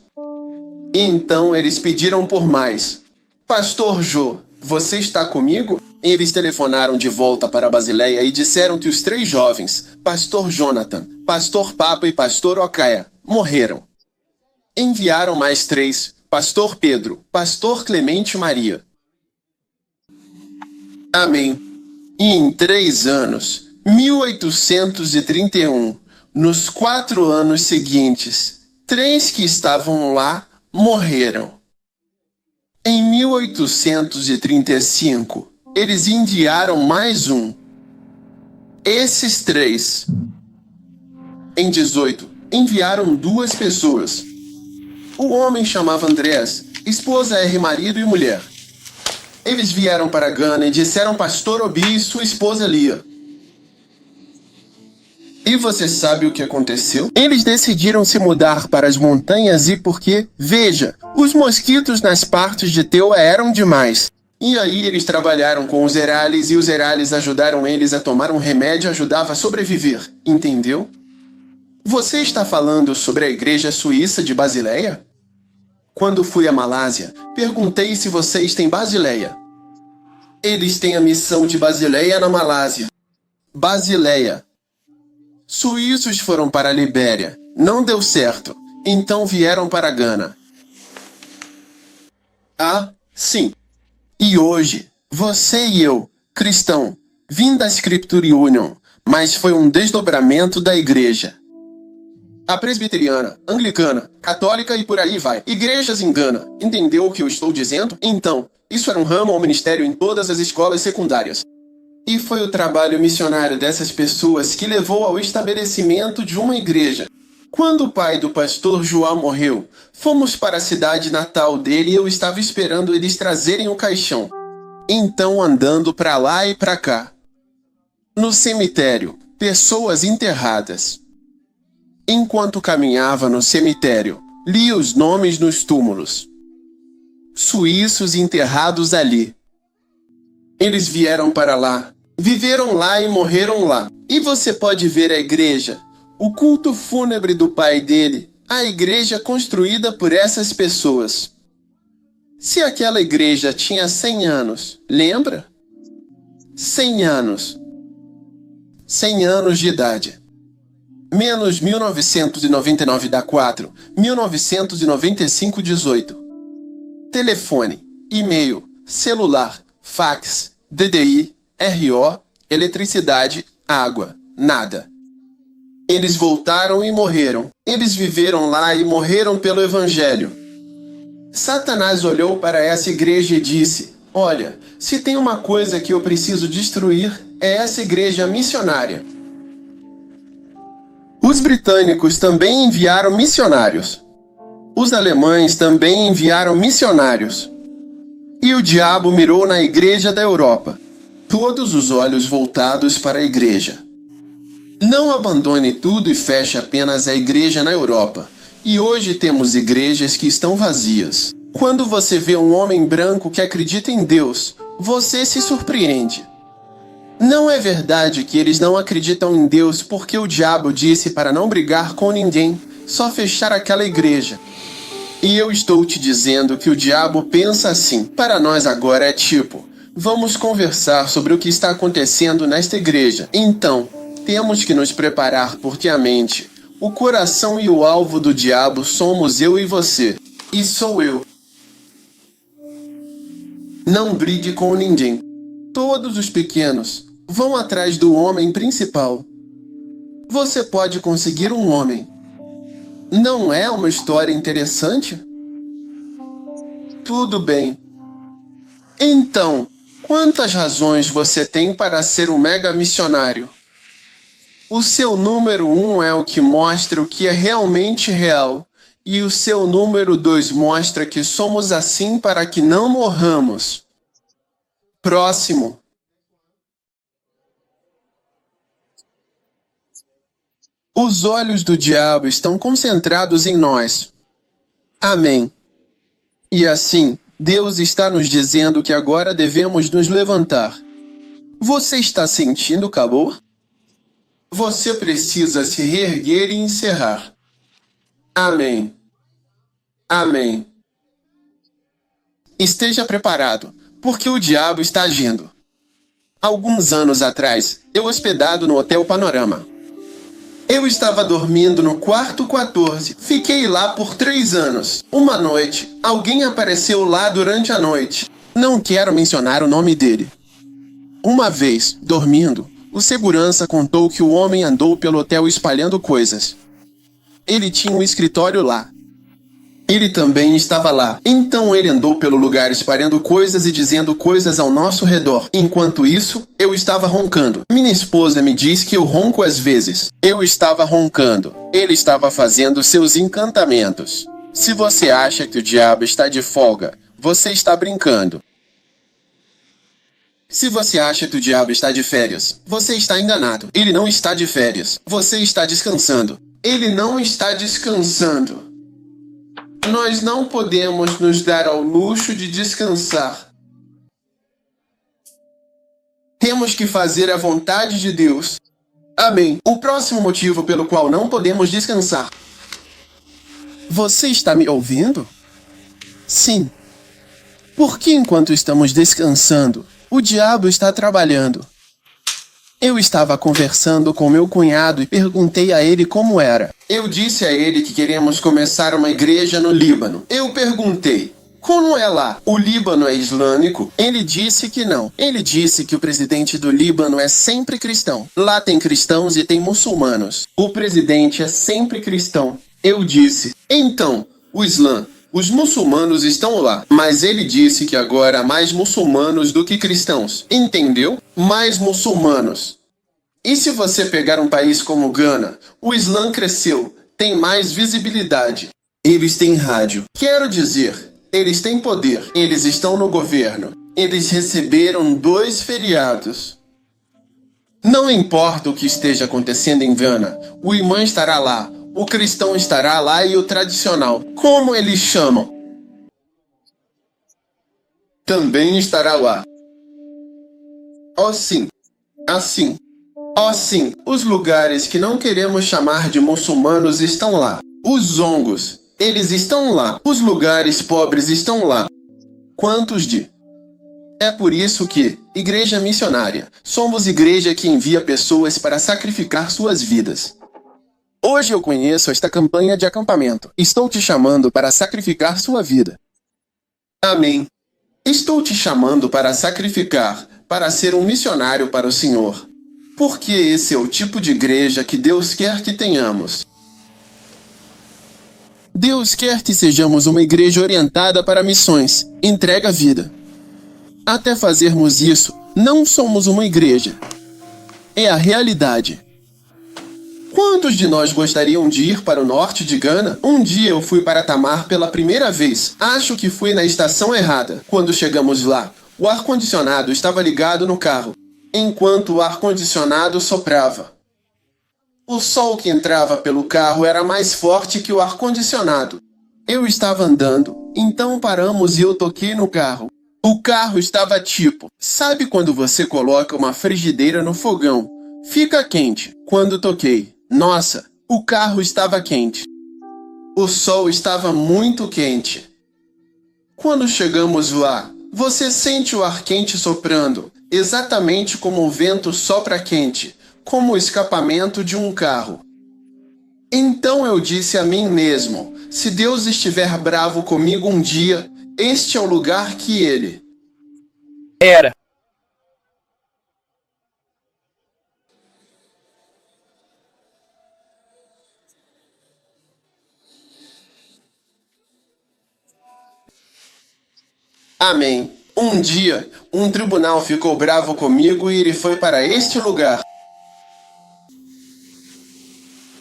Então eles pediram por mais. Pastor Jô, você está comigo? Eles telefonaram de volta para Basileia e disseram que os 3 jovens, Pastor Jonathan, Pastor Papa e Pastor Ocaia, morreram. Enviaram mais 3, Pastor Pedro, Pastor Clemente Maria. Amém. E em 3 anos, 1831, nos 4 anos seguintes, 3 que estavam lá morreram. Em 1835, eles enviaram mais um. Esses 3. Em 18, enviaram 2 pessoas. O homem chamava Andrés, esposa R. marido e mulher. Eles vieram para Gana e disseram Pastor Obi e sua esposa Lia. E você sabe o que aconteceu? Eles decidiram se mudar para as montanhas e porque, veja, os mosquitos nas partes de Teua eram demais. E aí eles trabalharam com os Herales e os Herales ajudaram eles a tomar um remédio e ajudava a sobreviver, entendeu? Você está falando sobre a igreja suíça de Basileia? Quando fui à Malásia, perguntei se vocês têm Basileia. Eles têm a missão de Basileia na Malásia. Basileia. Suíços foram para a Libéria. Não deu certo. Então vieram para Gana. Ah, sim. E hoje, você e eu, cristão, vim da Scripture Union, mas foi um desdobramento da igreja. A presbiteriana, anglicana, católica e por aí vai. Igrejas em Gana. Entendeu o que eu estou dizendo? Então, isso era um ramo ou ministério em todas as escolas secundárias. E foi o trabalho missionário dessas pessoas que levou ao estabelecimento de uma igreja. Quando o pai do pastor João morreu, fomos para a cidade natal dele e eu estava esperando eles trazerem o caixão. Então andando para lá e para cá. No cemitério, pessoas enterradas. Enquanto caminhava no cemitério, li os nomes nos túmulos. Suíços enterrados ali. Eles vieram para lá, viveram lá e morreram lá. E você pode ver a igreja, o culto fúnebre do pai dele, a igreja construída por essas pessoas. Se aquela igreja tinha 100 anos, lembra? 100 anos. 100 anos de idade. Menos 1999 dá 4, 1995, 18. Telefone, e-mail, celular, fax, DDI, RO, eletricidade, água, nada. Eles voltaram e morreram. Eles viveram lá e morreram pelo Evangelho. Satanás olhou para essa igreja e disse, olha, se tem uma coisa que eu preciso destruir, é essa igreja missionária. Os britânicos também enviaram missionários. Os alemães também enviaram missionários. E o diabo mirou na igreja da Europa. Todos os olhos voltados para a igreja. Não abandone tudo e feche apenas a igreja na Europa. E hoje temos igrejas que estão vazias. Quando você vê um homem branco que acredita em Deus, você se surpreende. Não é verdade que eles não acreditam em Deus porque o diabo disse para não brigar com ninguém, só fechar aquela igreja. E eu estou te dizendo que o diabo pensa assim. Para nós agora é tipo, vamos conversar sobre o que está acontecendo nesta igreja. Então, temos que nos preparar porque a mente, o coração e o alvo do diabo somos eu e você. E sou eu. Não brigue com ninguém. Todos os pequenos vão atrás do homem principal. Você pode conseguir um homem. Não é uma história interessante? Tudo bem. Então, quantas razões você tem para ser um mega missionário? O seu número 1 é o que mostra o que é realmente real. E o seu número 2 mostra que somos assim para que não morramos. Próximo. Os olhos do diabo estão concentrados em nós. Amém. E assim, Deus está nos dizendo que agora devemos nos levantar. Você está sentindo calor? Você precisa se reerguer e encerrar. Amém. Amém. Esteja preparado, porque o diabo está agindo. Alguns anos atrás, eu hospedado no Hotel Panorama. Eu estava dormindo no quarto 14. Fiquei lá por 3 anos. Uma noite, alguém apareceu lá durante a noite. Não quero mencionar o nome dele. Uma vez, dormindo, o segurança contou que o homem andou pelo hotel espalhando coisas. Ele tinha um escritório lá. Ele também estava lá. Então ele andou pelo lugar espalhando coisas e dizendo coisas ao nosso redor. Enquanto isso, eu estava roncando. Minha esposa me diz que eu ronco às vezes. Eu estava roncando. Ele estava fazendo seus encantamentos. Se você acha que o diabo está de folga, você está brincando. Se você acha que o diabo está de férias, você está enganado. Ele não está de férias. Você está descansando. Ele não está descansando. Nós não podemos nos dar ao luxo de descansar. Temos que fazer a vontade de Deus. Amém. O próximo motivo pelo qual não podemos descansar. Você está me ouvindo? Sim. Porque enquanto estamos descansando, o diabo está trabalhando. Eu estava conversando com meu cunhado e perguntei a ele como era. Eu disse a ele que queremos começar uma igreja no Líbano. Eu perguntei, como é lá? O Líbano é islâmico? Ele disse que não. Ele disse que o presidente do Líbano é sempre cristão. Lá tem cristãos e tem muçulmanos. O presidente é sempre cristão. Eu disse, então, o Islã, os muçulmanos estão lá. Mas ele disse que agora há mais muçulmanos do que cristãos. Entendeu? Mais muçulmanos. E se você pegar um país como Gana, o Islã cresceu, tem mais visibilidade. Eles têm rádio. Quero dizer, eles têm poder. Eles estão no governo. Eles receberam 2 feriados. Não importa o que esteja acontecendo em Gana, o imã estará lá, o cristão estará lá e o tradicional, como eles chamam, também estará lá. Oh sim, assim. Oh sim, os lugares que não queremos chamar de muçulmanos estão lá. Os zongos, eles estão lá. Os lugares pobres estão lá. Quantos de? É por isso que, igreja missionária, somos igreja que envia pessoas para sacrificar suas vidas. Hoje eu conheço esta campanha de acampamento. Estou te chamando para sacrificar sua vida. Amém. Estou te chamando para sacrificar, para ser um missionário para o Senhor. Porque esse é o tipo de igreja que Deus quer que tenhamos. Deus quer que sejamos uma igreja orientada para missões, entrega a vida. Até fazermos isso, não somos uma igreja. É a realidade. Quantos de nós gostariam de ir para o norte de Gana? Um dia eu fui para Tamar pela primeira vez. Acho que fui na estação errada. Quando chegamos lá, o ar-condicionado estava ligado no carro, enquanto o ar-condicionado soprava. O sol que entrava pelo carro era mais forte que o ar-condicionado. Eu estava andando, então paramos e eu toquei no carro. O carro estava tipo, sabe quando você coloca uma frigideira no fogão? Fica quente. Quando toquei, nossa, o carro estava quente. O sol estava muito quente. Quando chegamos lá, você sente o ar quente soprando, exatamente como o vento sopra quente, como o escapamento de um carro. Então eu disse a mim mesmo, se Deus estiver bravo comigo um dia, este é o lugar que ele Era. Amém. Um dia, um tribunal ficou bravo comigo e ele foi para este lugar.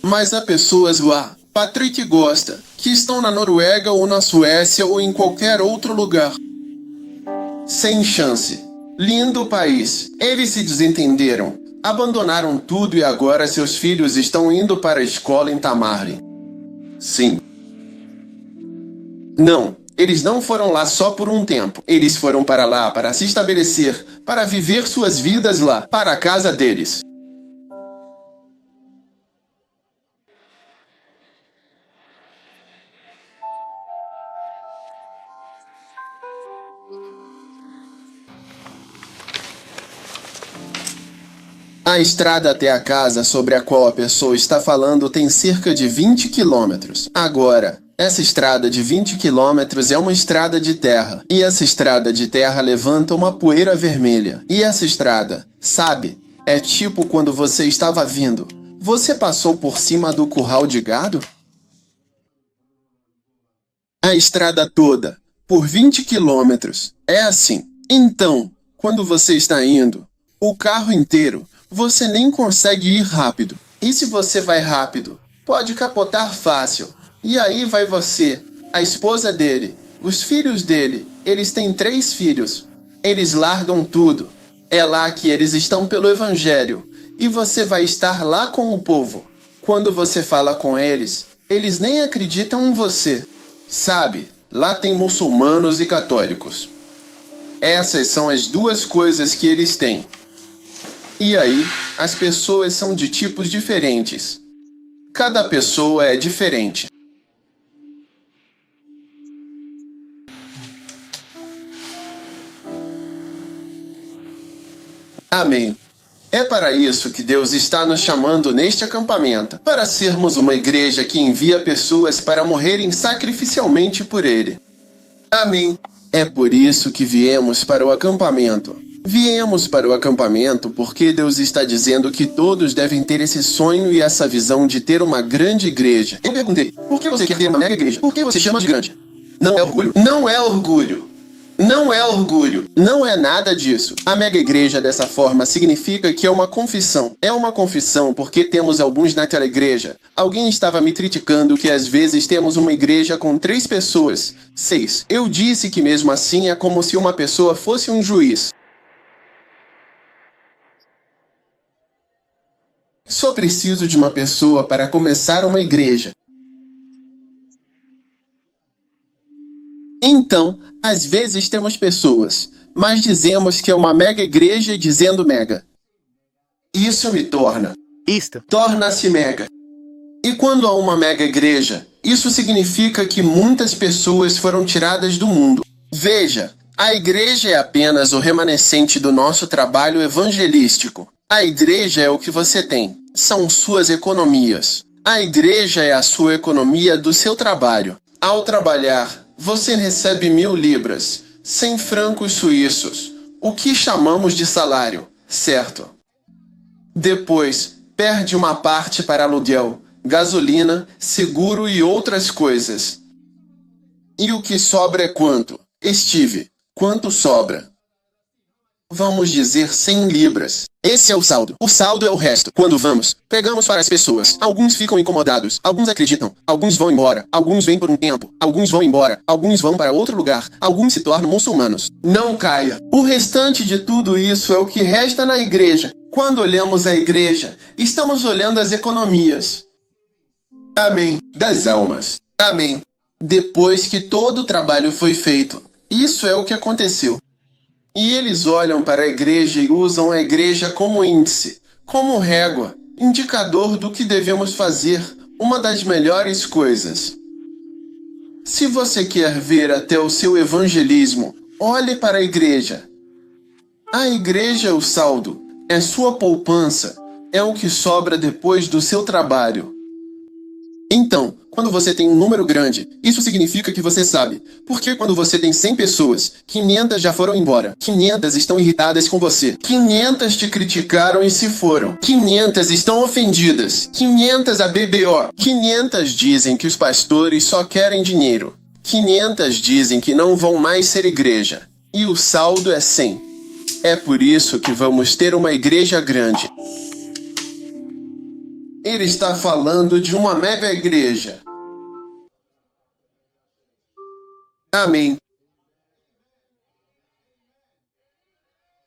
Mas há pessoas lá, Patrick gosta, que estão na Noruega ou na Suécia ou em qualquer outro lugar. Sem chance. Lindo país. Eles se desentenderam, abandonaram tudo e agora seus filhos estão indo para a escola em Tamarlin. Sim. Não, eles não foram lá só por um tempo. Eles foram para lá para se estabelecer, para viver suas vidas lá, para a casa deles. A estrada até a casa sobre a qual a pessoa está falando tem cerca de 20 quilômetros. Agora, essa estrada de 20 quilômetros é uma estrada de terra. E essa estrada de terra levanta uma poeira vermelha. E essa estrada, sabe, é tipo quando você estava vindo. Você passou por cima do curral de gado? A estrada toda, por 20 quilômetros, é assim. Então, quando você está indo, o carro inteiro, você nem consegue ir rápido. E se você vai rápido, pode capotar fácil. E aí vai você, a esposa dele, os filhos dele. Eles têm 3 filhos. Eles largam tudo. É lá que eles estão pelo evangelho. E você vai estar lá com o povo. Quando você fala com eles, eles nem acreditam em você. Sabe, lá tem muçulmanos e católicos. Essas são as 2 coisas que eles têm. E aí, as pessoas são de tipos diferentes. Cada pessoa é diferente. Amém. É para isso que Deus está nos chamando neste acampamento, para sermos uma igreja que envia pessoas para morrerem sacrificialmente por Ele. Amém. É por isso que viemos para o acampamento. Viemos para o acampamento porque Deus está dizendo que todos devem ter esse sonho e essa visão de ter uma grande igreja. Eu perguntei, por que você quer ter uma mega igreja? Por que você chama de grande? Não é orgulho? Não é orgulho. Não é orgulho, não é nada disso. A mega igreja dessa forma significa que é uma confissão. É uma confissão porque temos alguns naquela igreja. Alguém estava me criticando que às vezes temos uma igreja com 3 pessoas, 6. Eu disse que mesmo assim é como se uma pessoa fosse um juiz. Só preciso de uma pessoa para começar uma igreja. Então, às vezes temos pessoas, mas dizemos que é uma mega igreja dizendo mega. Isso me torna. Torna-se mega. E quando há uma mega igreja, isso significa que muitas pessoas foram tiradas do mundo. Veja, a igreja é apenas o remanescente do nosso trabalho evangelístico. A igreja é o que você tem. São suas economias. A igreja é a sua economia do seu trabalho. Ao trabalhar, você recebe 1.000 libras, 100 francos suíços, o que chamamos de salário, certo? Depois, perde uma parte para aluguel, gasolina, seguro e outras coisas. E o que sobra é quanto? Steve, quanto sobra? Vamos dizer 100 libras. Esse é o saldo. O saldo é o resto. Quando vamos, pegamos para as pessoas. Alguns ficam incomodados. Alguns acreditam. Alguns vão embora. Alguns vêm por um tempo. Alguns vão embora. Alguns vão para outro lugar. Alguns se tornam muçulmanos. Não caia. O restante de tudo isso é o que resta na igreja. Quando olhamos a igreja, estamos olhando as economias. Amém. Das almas. Amém. Depois que todo o trabalho foi feito. Isso é o que aconteceu. E eles olham para a igreja e usam a igreja como índice, como régua, indicador do que devemos fazer, uma das melhores coisas. Se você quer ver até o seu evangelismo, olhe para a igreja. A igreja é o saldo, é sua poupança, é o que sobra depois do seu trabalho. Então, quando você tem um número grande, isso significa que você sabe. Porque quando você tem 100 pessoas, 500 já foram embora. 500 estão irritadas com você. 500 te criticaram e se foram. 500 estão ofendidas. 500 a BBO. 500 dizem que os pastores só querem dinheiro. 500 dizem que não vão mais ser igreja. E o saldo é 100. É por isso que vamos ter uma igreja grande. Ele está falando de uma mega igreja. Amém.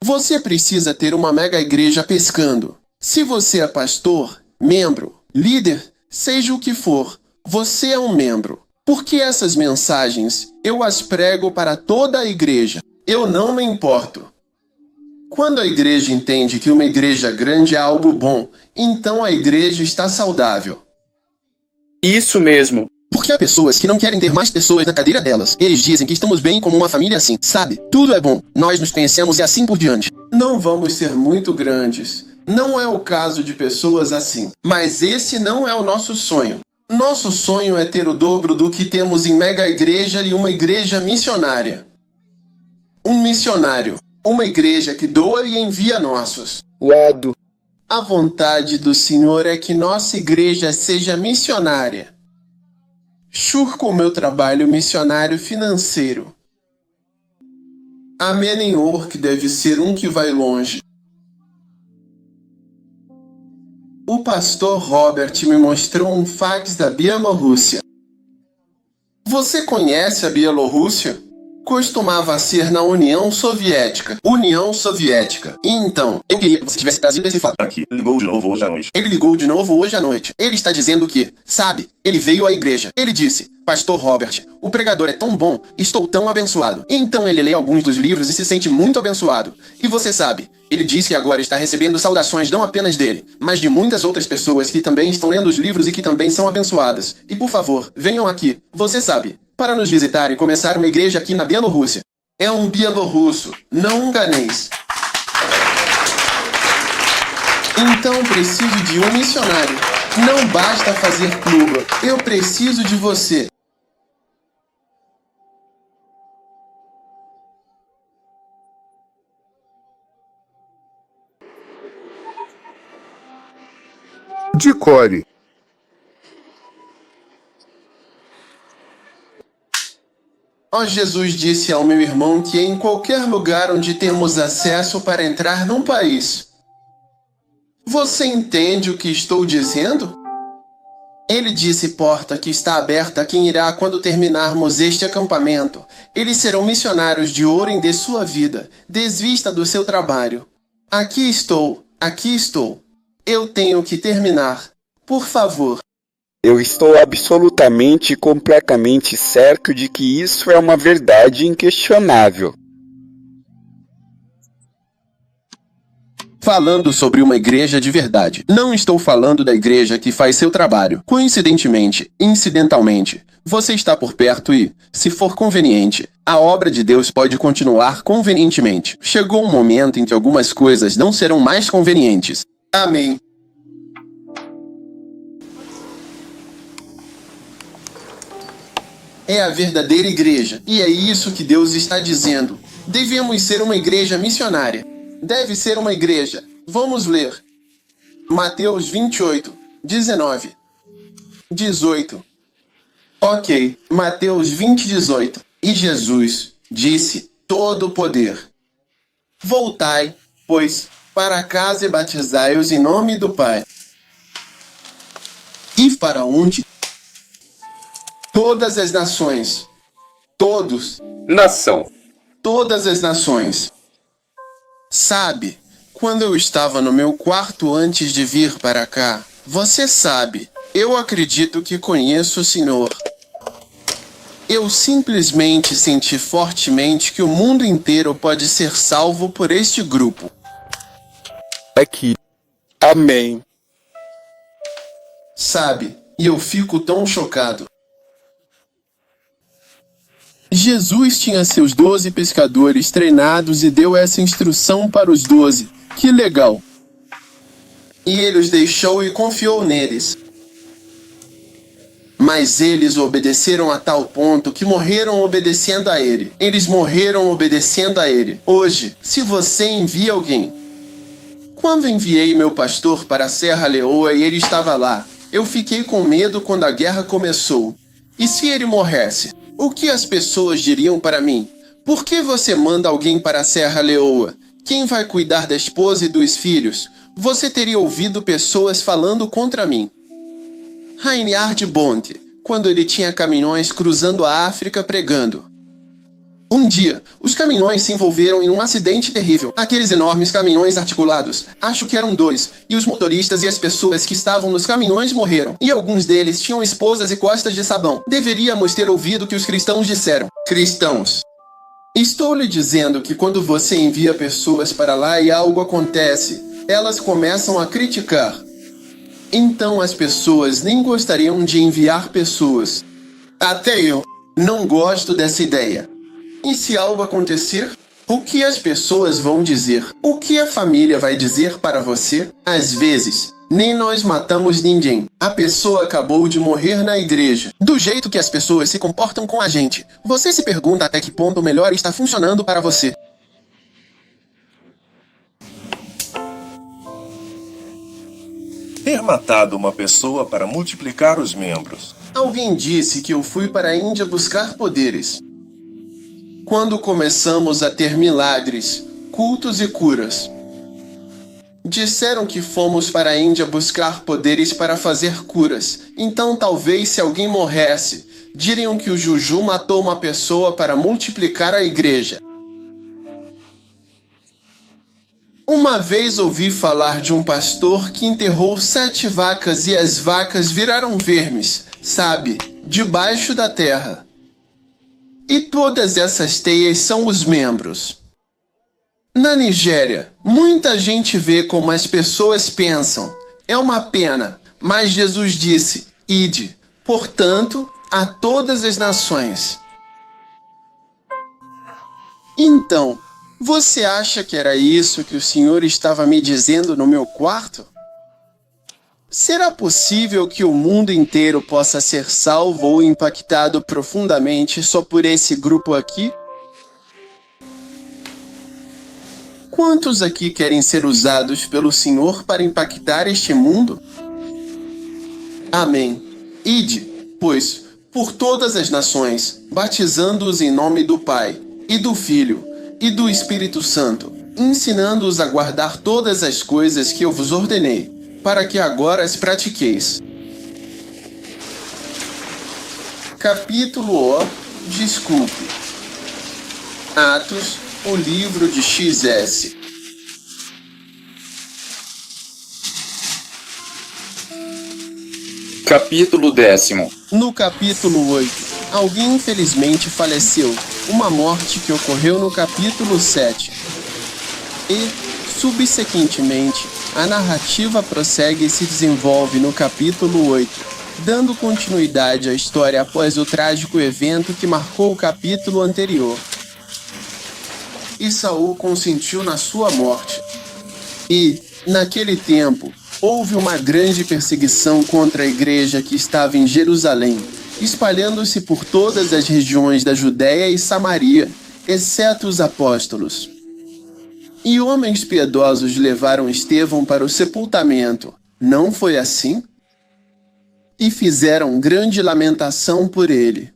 Você precisa ter uma mega igreja pescando. Se você é pastor, membro, líder, seja o que for, você é um membro. Porque essas mensagens eu as prego para toda a igreja. Eu não me importo. Quando a igreja entende que uma igreja grande é algo bom, então a igreja está saudável. Isso mesmo. Porque há pessoas que não querem ter mais pessoas na cadeira delas. Eles dizem que estamos bem como uma família assim, sabe? Tudo é bom, nós nos conhecemos e assim por diante. Não vamos ser muito grandes. Não é o caso de pessoas assim. Mas esse não é o nosso sonho. Nosso sonho é ter o dobro do que temos em mega igreja e uma igreja missionária. Um missionário. Uma igreja que doa e envia nossos. Lado. A vontade do Senhor é que nossa igreja seja missionária. Churco o meu trabalho missionário financeiro. A Menenor, que deve ser um que vai longe. O pastor Robert me mostrou um fax da Bielorrússia. Você conhece a Bielorrússia? Costumava ser na União Soviética. União Soviética. E então, eu queria que você tivesse trazido esse fato. Aqui, ligou de novo hoje à noite. Ele ligou de novo hoje à noite. Ele está dizendo que, sabe, ele veio à igreja. Ele disse, Pastor Robert, o pregador é tão bom, estou tão abençoado. E então ele lê alguns dos livros e se sente muito abençoado. E você sabe, ele diz que agora está recebendo saudações não apenas dele, mas de muitas outras pessoas que também estão lendo os livros e que também são abençoadas. E por favor, venham aqui, você sabe, para nos visitar e começar uma igreja aqui na Bielorrússia. É um bielorrusso, não um ganês. Então preciso de um missionário. Não basta fazer pluga. Eu preciso de você. De core. Ó, Jesus disse ao meu irmão que em qualquer lugar onde temos acesso para entrar num país. Você entende o que estou dizendo? Ele disse porta que está aberta a quem irá quando terminarmos este acampamento. Eles serão missionários de ouro em de sua vida. Desvista do seu trabalho. Aqui estou, aqui estou. Eu tenho que terminar. Por favor. Eu estou absolutamente e completamente certo de que isso é uma verdade inquestionável. Falando sobre uma igreja de verdade. Não estou falando da igreja que faz seu trabalho. Coincidentemente, incidentalmente, você está por perto e, se for conveniente, a obra de Deus pode continuar convenientemente. Chegou um momento em que algumas coisas não serão mais convenientes. Amém. É a verdadeira igreja. E é isso que Deus está dizendo. Devemos ser uma igreja missionária. Deve ser uma igreja. Vamos ler. Mateus 28, 19. 18. Ok, Mateus 20, 18. E Jesus disse todo o poder. Voltai, pois, para casa e batizai-os em nome do Pai. E para onde? Todas as nações. Todos. Nação. Todas as nações. Sabe, quando eu estava no meu quarto antes de vir para cá, você sabe, eu acredito que conheço o Senhor. Eu simplesmente senti fortemente que o mundo inteiro pode ser salvo por este grupo. Aqui. Amém. Sabe, e eu fico tão chocado. Jesus tinha seus 12 pescadores treinados e deu essa instrução para os 12. Que legal! E ele os deixou e confiou neles. Mas eles obedeceram a tal ponto que morreram obedecendo a ele. Eles morreram obedecendo a ele. Hoje, se você envia alguém... Quando enviei meu pastor para a Serra Leoa e ele estava lá, eu fiquei com medo quando a guerra começou. E se ele morresse? O que as pessoas diriam para mim? Por que você manda alguém para a Serra Leoa? Quem vai cuidar da esposa e dos filhos? Você teria ouvido pessoas falando contra mim. Reinhard Bonk, quando ele tinha caminhões cruzando a África pregando. Um dia, os caminhões se envolveram em um acidente terrível. Aqueles enormes caminhões articulados, acho que eram 2, e os motoristas e as pessoas que estavam nos caminhões morreram. E alguns deles tinham esposas e costas de sabão. Deveríamos ter ouvido o que os cristãos disseram. Cristãos. Estou lhe dizendo que quando você envia pessoas para lá e algo acontece, elas começam a criticar. Então as pessoas nem gostariam de enviar pessoas. Até eu não gosto dessa ideia. E se algo acontecer? O que as pessoas vão dizer? O que a família vai dizer para você? Às vezes, nem nós matamos ninguém. A pessoa acabou de morrer na igreja. Do jeito que as pessoas se comportam com a gente, você se pergunta até que ponto o melhor está funcionando para você. Ter matado uma pessoa para multiplicar os membros. Alguém disse que eu fui para a Índia buscar poderes. Quando começamos a ter milagres, cultos e curas. Disseram que fomos para a Índia buscar poderes para fazer curas. Então talvez se alguém morresse, diriam que o Juju matou uma pessoa para multiplicar a igreja. Uma vez ouvi falar de um pastor que enterrou 7 vacas e as vacas viraram vermes, sabe, debaixo da terra. E todas essas teias são os membros. Na Nigéria, muita gente vê como as pessoas pensam. É uma pena, mas Jesus disse, ide, portanto, a todas as nações. Então, você acha que era isso que o Senhor estava me dizendo no meu quarto? Será possível que o mundo inteiro possa ser salvo ou impactado profundamente só por esse grupo aqui? Quantos aqui querem ser usados pelo Senhor para impactar este mundo? Amém. Ide, pois, por todas as nações, batizando-os em nome do Pai, e do Filho, e do Espírito Santo, ensinando-os a guardar todas as coisas que eu vos ordenei, para que agora as pratiqueis. Capítulo O. Desculpe. Atos, o livro de XS. Capítulo 10. No capítulo 8, alguém infelizmente faleceu, uma morte que ocorreu no capítulo 7. E, subsequentemente, a narrativa prossegue e se desenvolve no capítulo 8, dando continuidade à história após o trágico evento que marcou o capítulo anterior. E Saul consentiu na sua morte. E, naquele tempo, houve uma grande perseguição contra a igreja que estava em Jerusalém, espalhando-se por todas as regiões da Judéia e Samaria, exceto os apóstolos. E homens piedosos levaram Estevão para o sepultamento. Não foi assim? E fizeram grande lamentação por ele.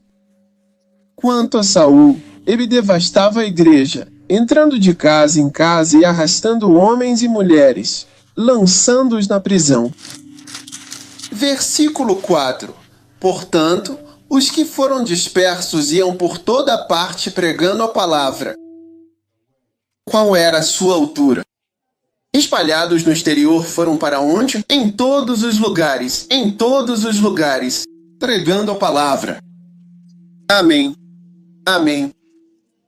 Quanto a Saul, ele devastava a igreja, entrando de casa em casa e arrastando homens e mulheres, lançando-os na prisão. Versículo 4. Portanto, os que foram dispersos iam por toda parte pregando a palavra. Qual era a sua altura? Espalhados no exterior foram para onde? Em todos os lugares, pregando a palavra. Amém. Amém.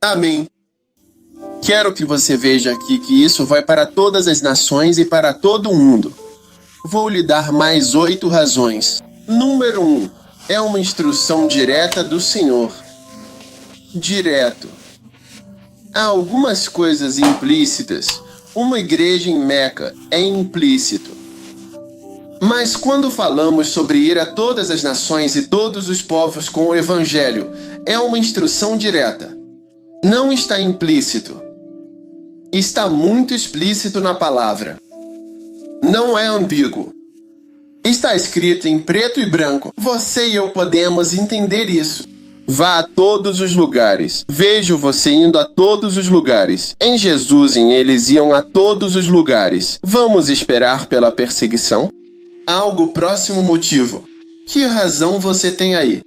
Amém. Quero que você veja aqui que isso vai para todas as nações e para todo o mundo. Vou lhe dar mais 8 razões. Número 1. É uma instrução direta do Senhor. Direto. Há algumas coisas implícitas. Uma igreja em Meca é implícito. Mas quando falamos sobre ir a todas as nações e todos os povos com o Evangelho, é uma instrução direta. Não está implícito. Está muito explícito na palavra. Não é ambíguo. Está escrito em preto e branco. Você e eu podemos entender isso. Vá a todos os lugares. Vejo você indo a todos os lugares. Em Jesus, eles iam a todos os lugares. Vamos esperar pela perseguição? Algo próximo motivo. Que razão você tem aí?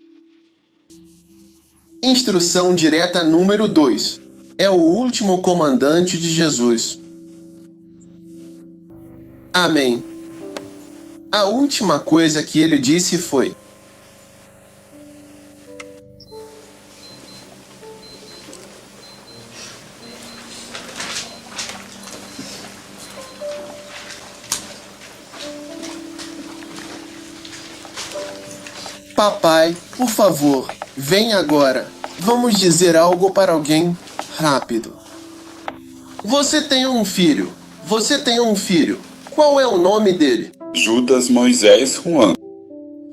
Instrução direta número 2. É o último comandante de Jesus. Amém. A última coisa que ele disse foi: Papai, por favor, vem agora. Vamos dizer algo para alguém rápido. Você tem um filho. Você tem um filho. Qual é o nome dele? Judas Moisés Juan.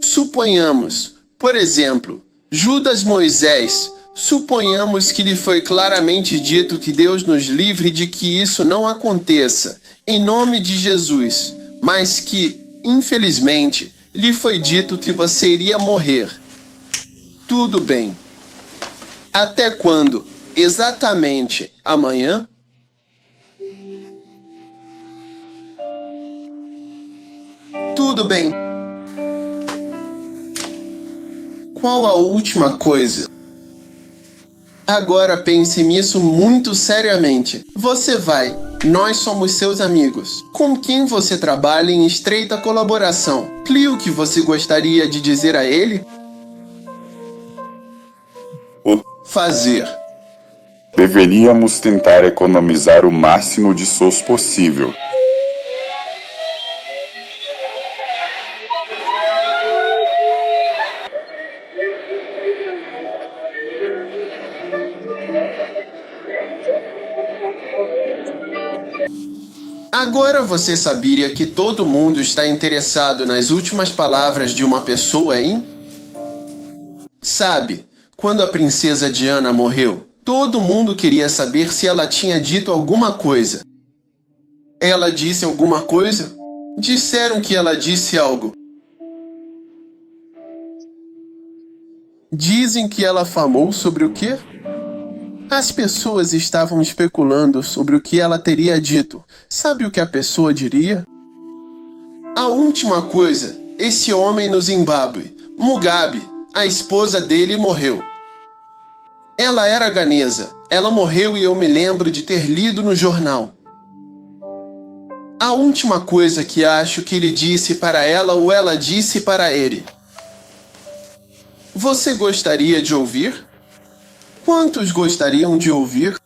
Suponhamos, por exemplo, Judas Moisés. Suponhamos que lhe foi claramente dito que Deus nos livre de que isso não aconteça, em nome de Jesus, mas que, infelizmente, lhe foi dito que você iria morrer. Tudo bem. Até quando? Exatamente amanhã? Tudo bem. Qual a última coisa? Agora pense nisso muito seriamente. Nós somos seus amigos, com quem você trabalha em estreita colaboração. O que você gostaria de dizer a ele? Fazer. Deveríamos tentar economizar o máximo de SOS possível. Agora você sabia que todo mundo está interessado nas últimas palavras de uma pessoa, hein? Sabe, quando a princesa Diana morreu, todo mundo queria saber se ela tinha dito alguma coisa. Ela disse alguma coisa? Disseram que ela disse algo. Dizem que ela falou sobre o quê? As pessoas estavam especulando sobre o que ela teria dito. Sabe o que a pessoa diria? A última coisa, esse homem no Zimbábue, Mugabe, a esposa dele morreu. Ela era ganesa. Ela morreu e eu me lembro de ter lido no jornal. A última coisa que acho que ele disse para ela ou ela disse para ele. Você gostaria de ouvir? Quantos gostariam de ouvir?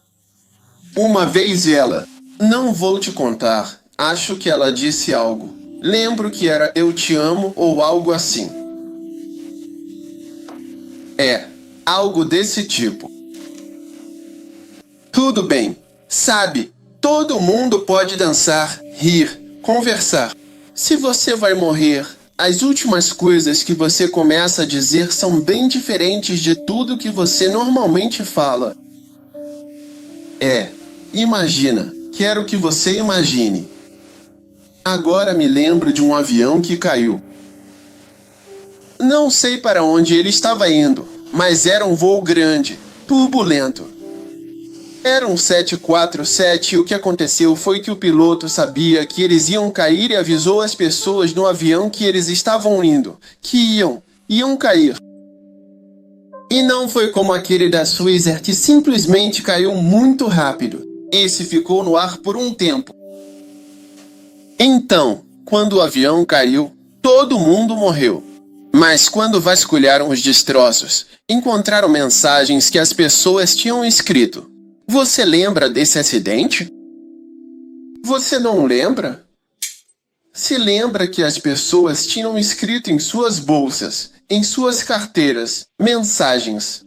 Uma vez ela, não vou te contar, acho que ela disse algo. Lembro que era eu te amo ou algo assim. Algo desse tipo. Tudo bem, sabe, todo mundo pode dançar, rir, conversar. Se você vai morrer, as últimas coisas que você começa a dizer são bem diferentes de tudo que você normalmente fala. Imagina, quero que você imagine. Agora me lembro de um avião que caiu. Não sei para onde ele estava indo, mas era um voo grande, turbulento. Era um 747 e o que aconteceu foi que o piloto sabia que eles iam cair e avisou as pessoas no avião que eles estavam indo, que iam cair. E não foi como aquele da Swissair que simplesmente caiu muito rápido. Esse ficou no ar por um tempo. Então, quando o avião caiu, todo mundo morreu. Mas quando vasculharam os destroços, encontraram mensagens que as pessoas tinham escrito. Você lembra desse acidente? Você não lembra? Se lembra que as pessoas tinham escrito em suas bolsas, em suas carteiras, mensagens.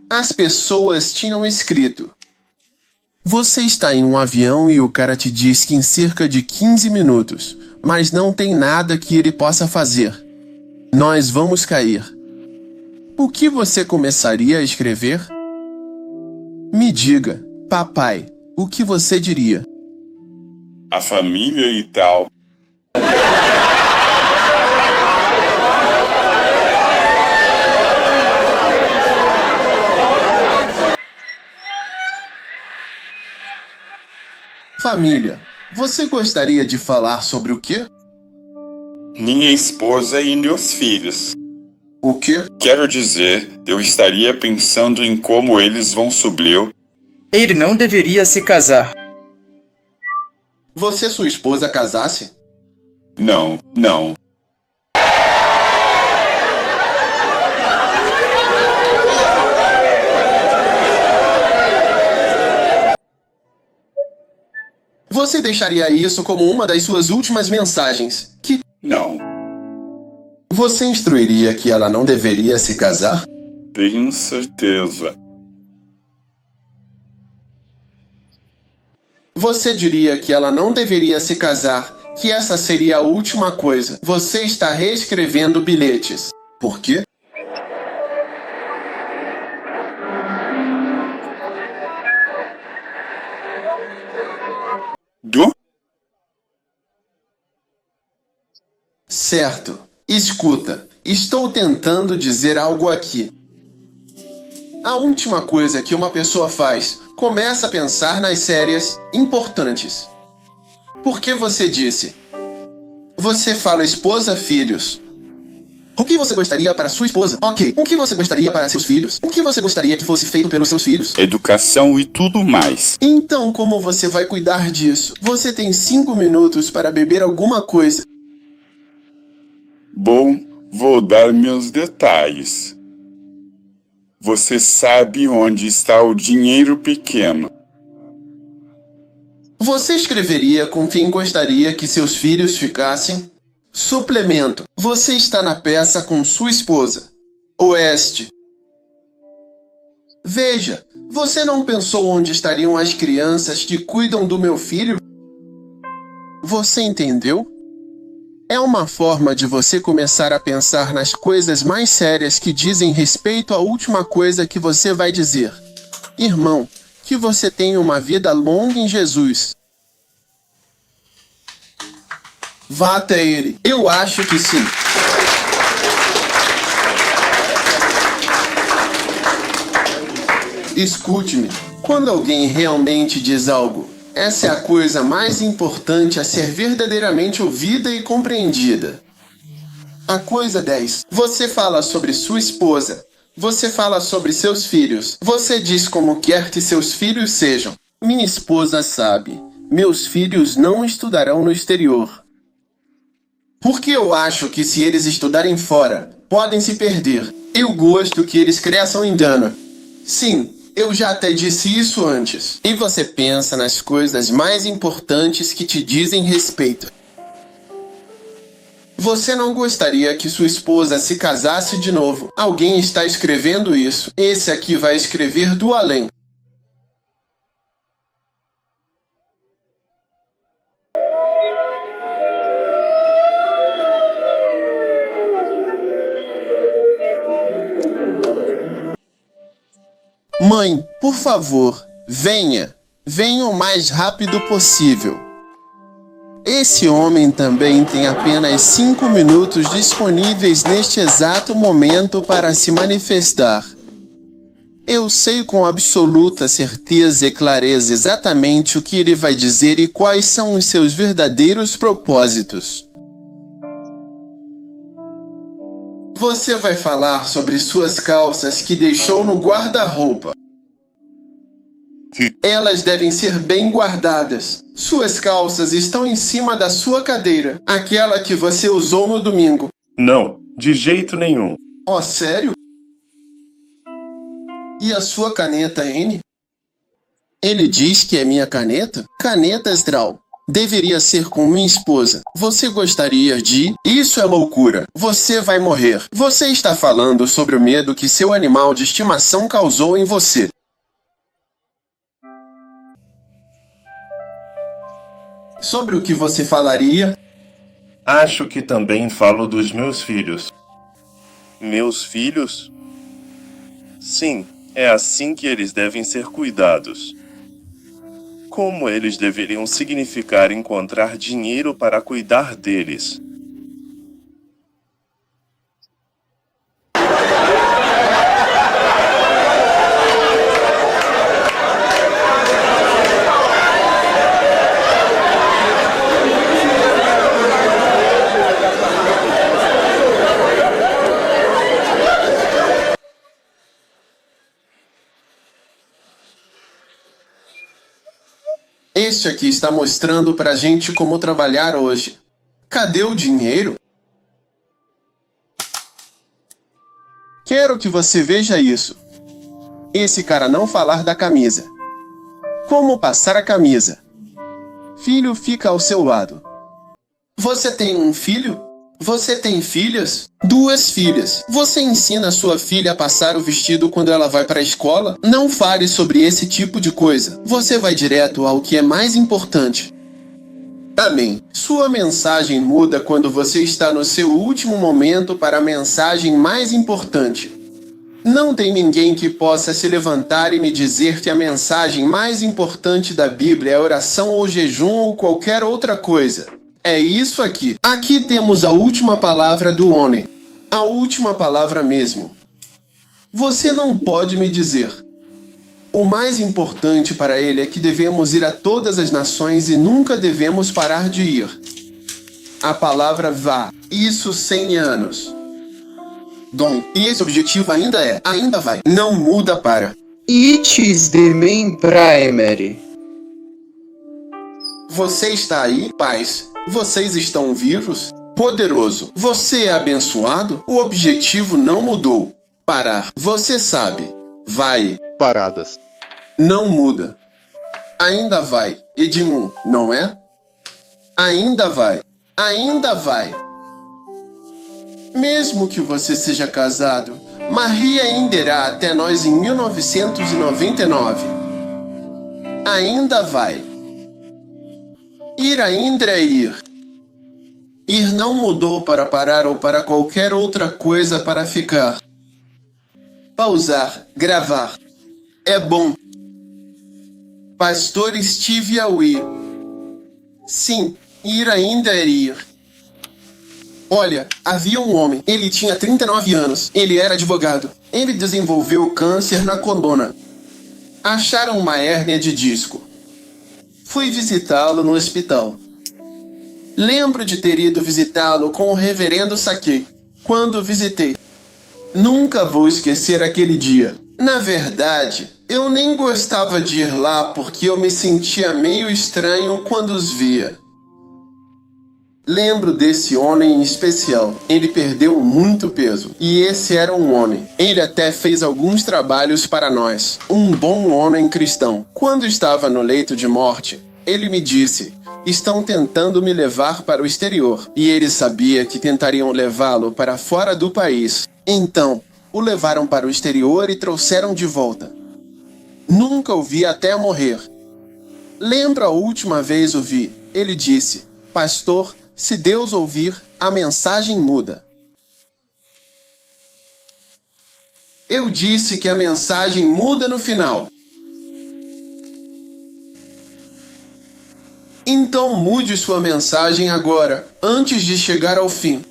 As pessoas tinham escrito: você está em um avião e o cara te diz que em cerca de 15 minutos, mas não tem nada que ele possa fazer. Nós vamos cair. O que você começaria a escrever? Me diga, papai, o que você diria? A família e tal. Família. Você gostaria de falar sobre o quê? Minha esposa e meus filhos. O quê? Quero dizer, eu estaria pensando em como eles vão subir. Ele não deveria se casar. Você e sua esposa casasse? Não. Você deixaria isso como uma das suas últimas mensagens? Não. Você instruiria que ela não deveria se casar? Tenho certeza. Você diria que ela não deveria se casar, que essa seria a última coisa. Você está reescrevendo bilhetes. Por quê? Certo. Escuta, estou tentando dizer algo aqui. A última coisa que uma pessoa faz, começa a pensar nas séries importantes. Por que você disse? Você fala esposa, filhos. O que você gostaria para sua esposa? Ok. O que você gostaria para seus filhos? O que você gostaria que fosse feito pelos seus filhos? Educação e tudo mais. Então, como você vai cuidar disso? Você tem 5 minutos para beber alguma coisa. Bom, vou dar meus detalhes. Você sabe onde está o dinheiro pequeno. Você escreveria com quem gostaria que seus filhos ficassem? Suplemento. Você está na peça com sua esposa. Oeste. Veja, você não pensou onde estariam as crianças que cuidam do meu filho? Você entendeu? É uma forma de você começar a pensar nas coisas mais sérias que dizem respeito à última coisa que você vai dizer. Irmão, que você tenha uma vida longa em Jesus. Vá até ele. Eu acho que sim. Escute-me. Quando alguém realmente diz algo, essa é a coisa mais importante a ser verdadeiramente ouvida e compreendida. A coisa 10. Você fala sobre sua esposa. Você fala sobre seus filhos. Você diz como quer que seus filhos sejam. Minha esposa sabe. Meus filhos não estudarão no exterior. Porque eu acho que se eles estudarem fora, podem se perder. Eu gosto que eles cresçam em Dana. Sim, eu já até disse isso antes. E você pensa nas coisas mais importantes que te dizem respeito. Você não gostaria que sua esposa se casasse de novo. Alguém está escrevendo isso. Esse aqui vai escrever do além. Mãe, por favor, venha. Venha o mais rápido possível. Esse homem também tem apenas 5 minutos disponíveis neste exato momento para se manifestar. Eu sei com absoluta certeza e clareza exatamente o que ele vai dizer e quais são os seus verdadeiros propósitos. Você vai falar sobre suas calças que deixou no guarda-roupa. Elas devem ser bem guardadas. Suas calças estão em cima da sua cadeira, aquela que você usou no domingo. Não, de jeito nenhum. Oh, sério? E a sua caneta, N? Ele diz que é minha caneta? Caneta Estral. Deveria ser com minha esposa. Você gostaria de... Isso é loucura. Você vai morrer. Você está falando sobre o medo que seu animal de estimação causou em você. Sobre o que você falaria? Acho que também falo dos meus filhos. Meus filhos? Sim, é assim que eles devem ser cuidados. Como eles deveriam significar encontrar dinheiro para cuidar deles. Este aqui está mostrando pra gente como trabalhar hoje. Cadê o dinheiro? Quero que você veja isso. Esse cara não falar da camisa. Como passar a camisa? Filho fica ao seu lado. Você tem um filho? Você tem filhas? 2 filhas. Você ensina sua filha a passar o vestido quando ela vai para a escola? Não fale sobre esse tipo de coisa. Você vai direto ao que é mais importante. Amém. Sua mensagem muda quando você está no seu último momento para a mensagem mais importante. Não tem ninguém que possa se levantar e me dizer que a mensagem mais importante da Bíblia é oração ou jejum ou qualquer outra coisa. É isso aqui. Aqui temos a última palavra do homem. A última palavra mesmo. Você não pode me dizer. O mais importante para ele é que devemos ir a todas as nações e nunca devemos parar de ir. A palavra vá. Isso 100 anos. Dom, e esse objetivo ainda vai. Não muda para. It is the main primary. Você está aí, pais? Vocês estão vivos? Poderoso. Você é abençoado? O objetivo não mudou. Parar. Você sabe. Vai. Paradas. Não muda. Ainda vai. Edmund, não é? Ainda vai. Ainda vai. Mesmo que você seja casado, Maria ainda irá até nós em 1999. Ainda vai. Ir ainda é ir. Ir não mudou para parar ou para qualquer outra coisa para ficar. Pausar, gravar. É bom. Pastor Steve Aui. Sim, ir ainda é ir. Olha, havia um homem. Ele tinha 39 anos. Ele era advogado. Ele desenvolveu câncer na coluna. Acharam uma hérnia de disco. Fui visitá-lo no hospital. Lembro de ter ido visitá-lo com o reverendo Saquei. Quando visitei. Nunca vou esquecer aquele dia. Na verdade, eu nem gostava de ir lá porque eu me sentia meio estranho quando os via. Lembro desse homem em especial. Ele perdeu muito peso. E esse era um homem. Ele até fez alguns trabalhos para nós. Um bom homem cristão. Quando estava no leito de morte, ele me disse: estão tentando me levar para o exterior. E ele sabia que tentariam levá-lo para fora do país. Então, o levaram para o exterior e trouxeram de volta. Nunca o vi até morrer. Lembro a última vez o vi. Ele disse: pastor, se Deus ouvir, a mensagem muda. Eu disse que a mensagem muda no final. Então mude sua mensagem agora, antes de chegar ao fim.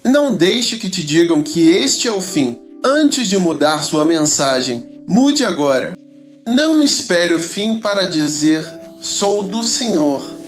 Não deixe que te digam que este é o fim. Antes de mudar sua mensagem, mude agora. Não espere o fim para dizer: sou do Senhor.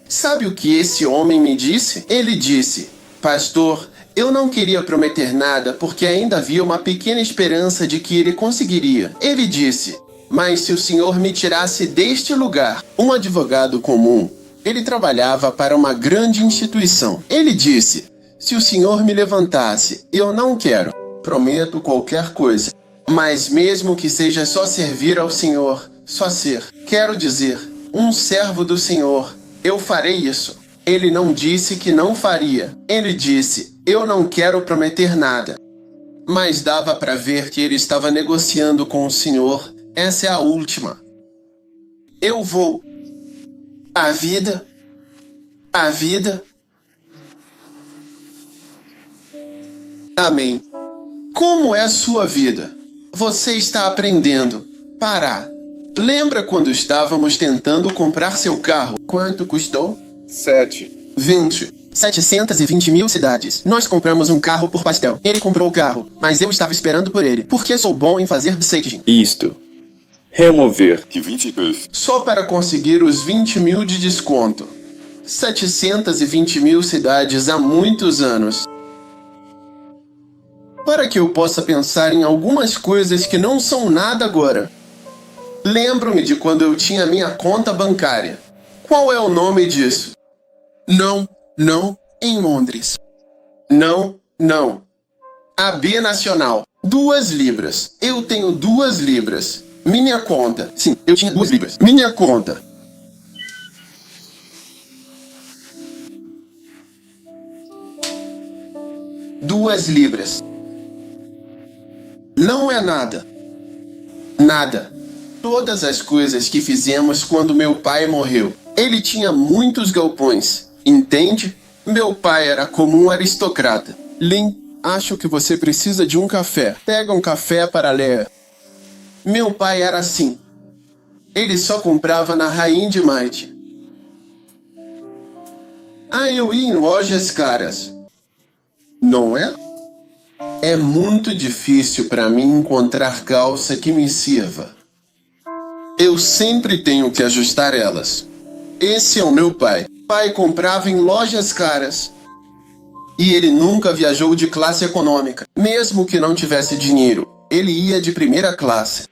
Sabe o que esse homem me disse? Ele disse: pastor, eu não queria prometer nada porque ainda havia uma pequena esperança de que ele conseguiria. Ele disse: mas se o senhor me tirasse deste lugar, um advogado comum, ele trabalhava para uma grande instituição. Ele disse: se o senhor me levantasse, eu não quero, prometo qualquer coisa, mas mesmo que seja só servir ao senhor, só ser, quero dizer, um servo do senhor, eu farei isso. Ele não disse que não faria. Ele disse: eu não quero prometer nada. Mas dava para ver que ele estava negociando com o Senhor. Essa é a última. Eu vou. A vida. A vida. Amém. Como é a sua vida? Você está aprendendo. Parar. Lembra quando estávamos tentando comprar seu carro? Quanto custou? 720 mil cidades. Nós compramos um carro por pastel. Ele comprou o carro, mas eu estava esperando por ele, porque sou bom em fazer staging. Isto. Remover. Só para conseguir os 20 mil de desconto. 720 mil cidades há muitos anos. Para que eu possa pensar em algumas coisas que não são nada agora. Lembro-me de quando eu tinha minha conta bancária. Qual é o nome disso? Não, em Londres. Não. AB Nacional. 2 libras. Eu tenho 2 libras. Minha conta. Sim, eu tinha 2 libras. Minha conta. 2 libras. Não é nada. Nada. Todas as coisas que fizemos quando meu pai morreu. Ele tinha muitos galpões, entende? Meu pai era como um aristocrata. Lin, acho que você precisa de um café. Pega um café para ler. Meu pai era assim. Ele só comprava na Rainha de Might. Eu ia em lojas caras. Não é? É muito difícil para mim encontrar calça que me sirva. Eu sempre tenho que ajustar elas. Esse é o meu pai. Pai comprava em lojas caras. E ele nunca viajou de classe econômica. Mesmo que não tivesse dinheiro, ele ia de primeira classe.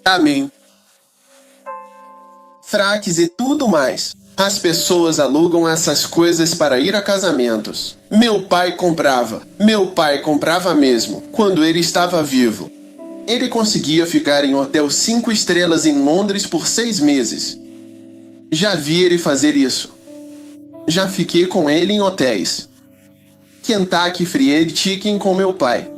Amém. Fraques e tudo mais. As pessoas alugam essas coisas para ir a casamentos. Meu pai comprava mesmo, quando ele estava vivo. Ele conseguia ficar em hotel 5 estrelas em Londres por 6 meses. Já vi ele fazer isso. Já fiquei com ele em hotéis. Kentucky Fried Chicken com meu pai.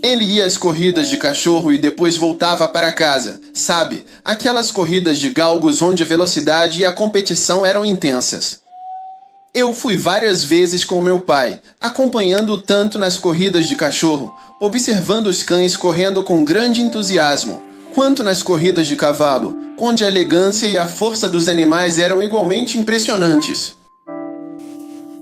Ele ia às corridas de cachorro e depois voltava para casa, sabe? Aquelas corridas de galgos onde a velocidade e a competição eram intensas. Eu fui várias vezes com meu pai, acompanhando-o tanto nas corridas de cachorro, observando os cães correndo com grande entusiasmo, quanto nas corridas de cavalo, onde a elegância e a força dos animais eram igualmente impressionantes.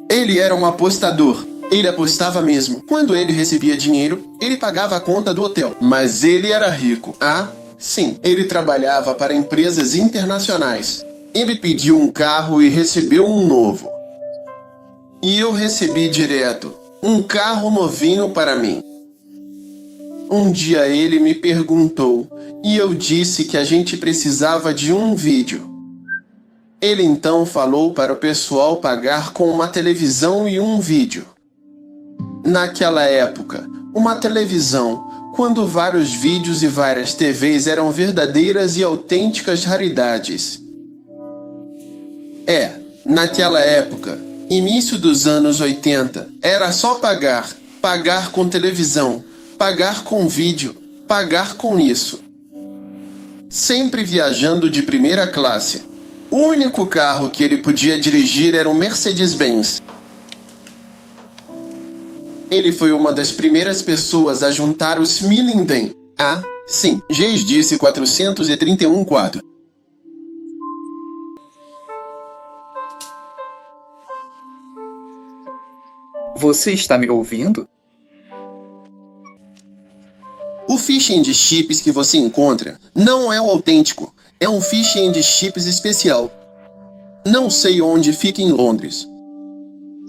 Ele era um apostador. Ele apostava mesmo. Quando ele recebia dinheiro, ele pagava a conta do hotel. Mas ele era rico. Sim. Ele trabalhava para empresas internacionais. Ele pediu um carro e recebeu um novo. E eu recebi direto um carro novinho para mim. Um dia ele me perguntou e eu disse que a gente precisava de um vídeo. Ele então falou para o pessoal pagar com uma televisão e um vídeo. Naquela época, uma televisão, quando vários vídeos e várias TVs eram verdadeiras e autênticas raridades. Naquela época, início dos anos 80, era só pagar com televisão, pagar com vídeo, pagar com isso. Sempre viajando de primeira classe. O único carro que ele podia dirigir era um Mercedes-Benz. Ele foi uma das primeiras pessoas a juntar os Millingen. Sim, Geis disse 431,4. Você está me ouvindo? O fish and chips que você encontra não é o autêntico. É um fish and chips especial. Não sei onde fica em Londres.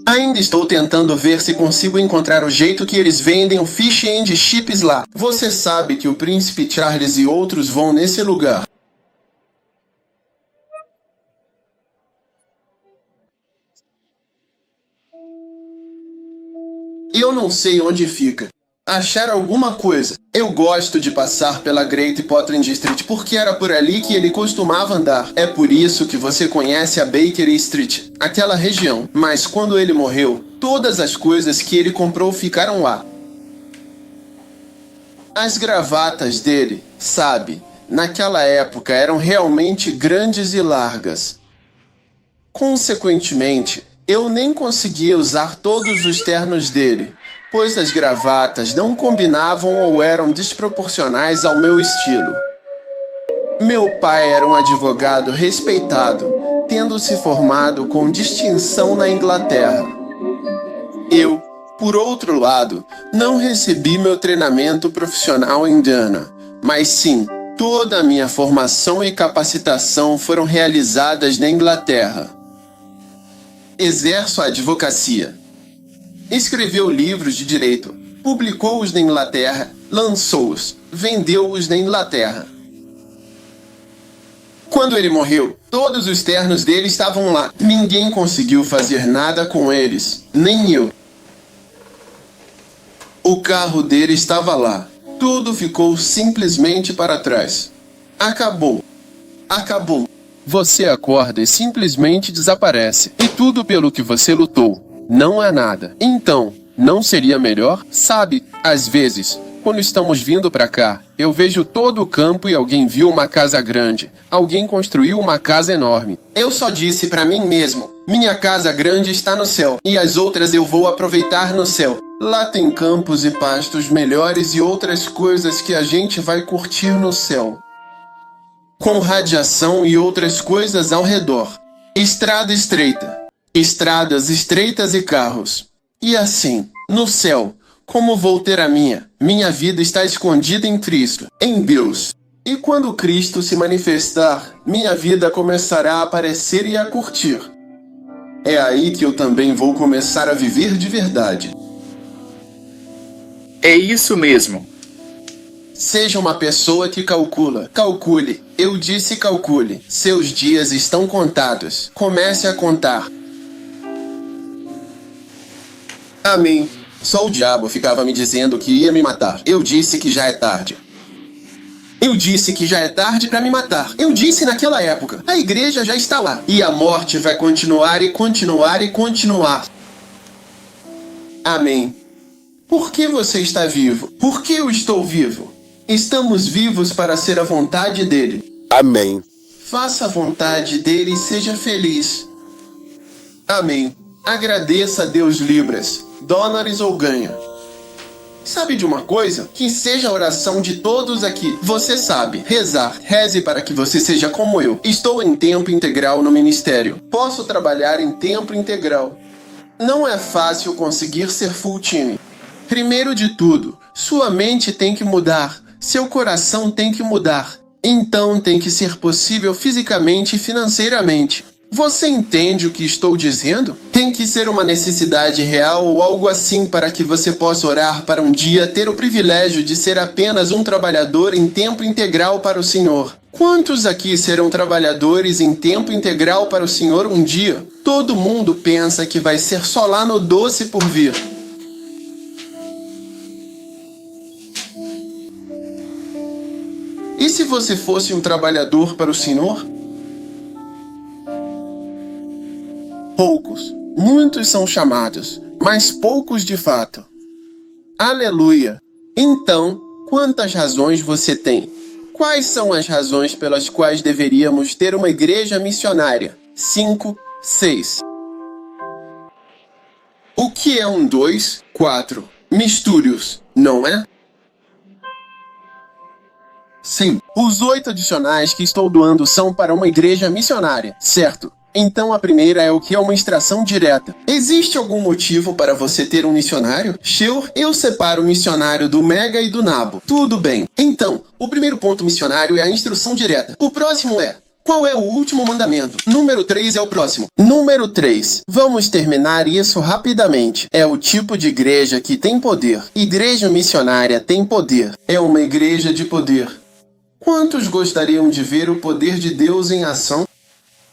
Ainda estou tentando ver se consigo encontrar o jeito que eles vendem o fish and chips lá. Você sabe que o Príncipe Charles e outros vão nesse lugar. Eu não sei onde fica. Achar alguma coisa. Eu gosto de passar pela Great Portland Street porque era por ali que ele costumava andar. É por isso que você conhece a Baker Street, aquela região. Mas quando ele morreu, todas as coisas que ele comprou ficaram lá. As gravatas dele, sabe, naquela época eram realmente grandes e largas. Consequentemente, eu nem conseguia usar todos os ternos dele, pois as gravatas não combinavam ou eram desproporcionais ao meu estilo. Meu pai era um advogado respeitado, tendo se formado com distinção na Inglaterra. Eu, por outro lado, não recebi meu treinamento profissional em Dana, mas sim, toda a minha formação e capacitação foram realizadas na Inglaterra. Exerço a advocacia. Escreveu livros de direito, publicou-os na Inglaterra, lançou-os, vendeu-os na Inglaterra. Quando ele morreu, todos os ternos dele estavam lá. Ninguém conseguiu fazer nada com eles, nem eu. O carro dele estava lá. Tudo ficou simplesmente para trás. Acabou. Acabou. Você acorda e simplesmente desaparece. E tudo pelo que você lutou não é nada. Então, não seria melhor? Sabe, às vezes, quando estamos vindo para cá, eu vejo todo o campo e alguém viu uma casa grande. Alguém construiu uma casa enorme. Eu só disse para mim mesmo, minha casa grande está no céu, e as outras eu vou aproveitar no céu. Lá tem campos e pastos melhores e outras coisas que a gente vai curtir no céu, com radiação e outras coisas ao redor. Estrada estreita, estradas estreitas e carros. E assim, no céu, como vou ter a minha vida está escondida em Cristo, em Deus. E quando Cristo se manifestar, minha vida começará a aparecer e a curtir. É aí que eu também vou começar a viver de verdade. É isso mesmo. Seja uma pessoa que calcula. Calcule. Eu disse calcule. Seus dias estão contados. Comece a contar. Amém. Só o diabo ficava me dizendo que ia me matar. Eu disse que já é tarde. Eu disse que já é tarde para me matar. Eu disse naquela época. A igreja já está lá. E a morte vai continuar e continuar e continuar. Amém. Por que você está vivo? Por que eu estou vivo? Estamos vivos para ser a vontade dele. Amém. Faça a vontade dele e seja feliz. Amém. Agradeça a Deus libras, dólares ou ganha. Sabe de uma coisa? Que seja a oração de todos aqui. Você sabe, rezar. Reze para que você seja como eu. Estou em tempo integral no ministério. Posso trabalhar em tempo integral. Não é fácil conseguir ser full time. Primeiro de tudo, sua mente tem que mudar. Seu coração tem que mudar. Então tem que ser possível fisicamente e financeiramente. Você entende o que estou dizendo? Tem que ser uma necessidade real ou algo assim para que você possa orar para um dia ter o privilégio de ser apenas um trabalhador em tempo integral para o Senhor. Quantos aqui serão trabalhadores em tempo integral para o Senhor um dia? Todo mundo pensa que vai ser só lá no doce por vir. E se você fosse um trabalhador para o Senhor? Poucos, muitos são chamados, mas poucos de fato. Aleluia! Então, quantas razões você tem? Quais são as razões pelas quais deveríamos ter uma igreja missionária? 5, 6. O que é 1, 2, 4? Mistúrios, não é? Sim, os 8 adicionais que estou doando são para uma igreja missionária, certo? Então a primeira é o que é uma extração direta. Existe algum motivo para você ter um missionário? Eu separo o missionário do mega e do nabo. Tudo bem. Então, o primeiro ponto missionário é a instrução direta. O próximo é: qual é o último mandamento? Número 3 é o próximo. Número 3. Vamos terminar isso rapidamente. É o tipo de igreja que tem poder. Igreja missionária tem poder. É uma igreja de poder. Quantos gostariam de ver o poder de Deus em ação?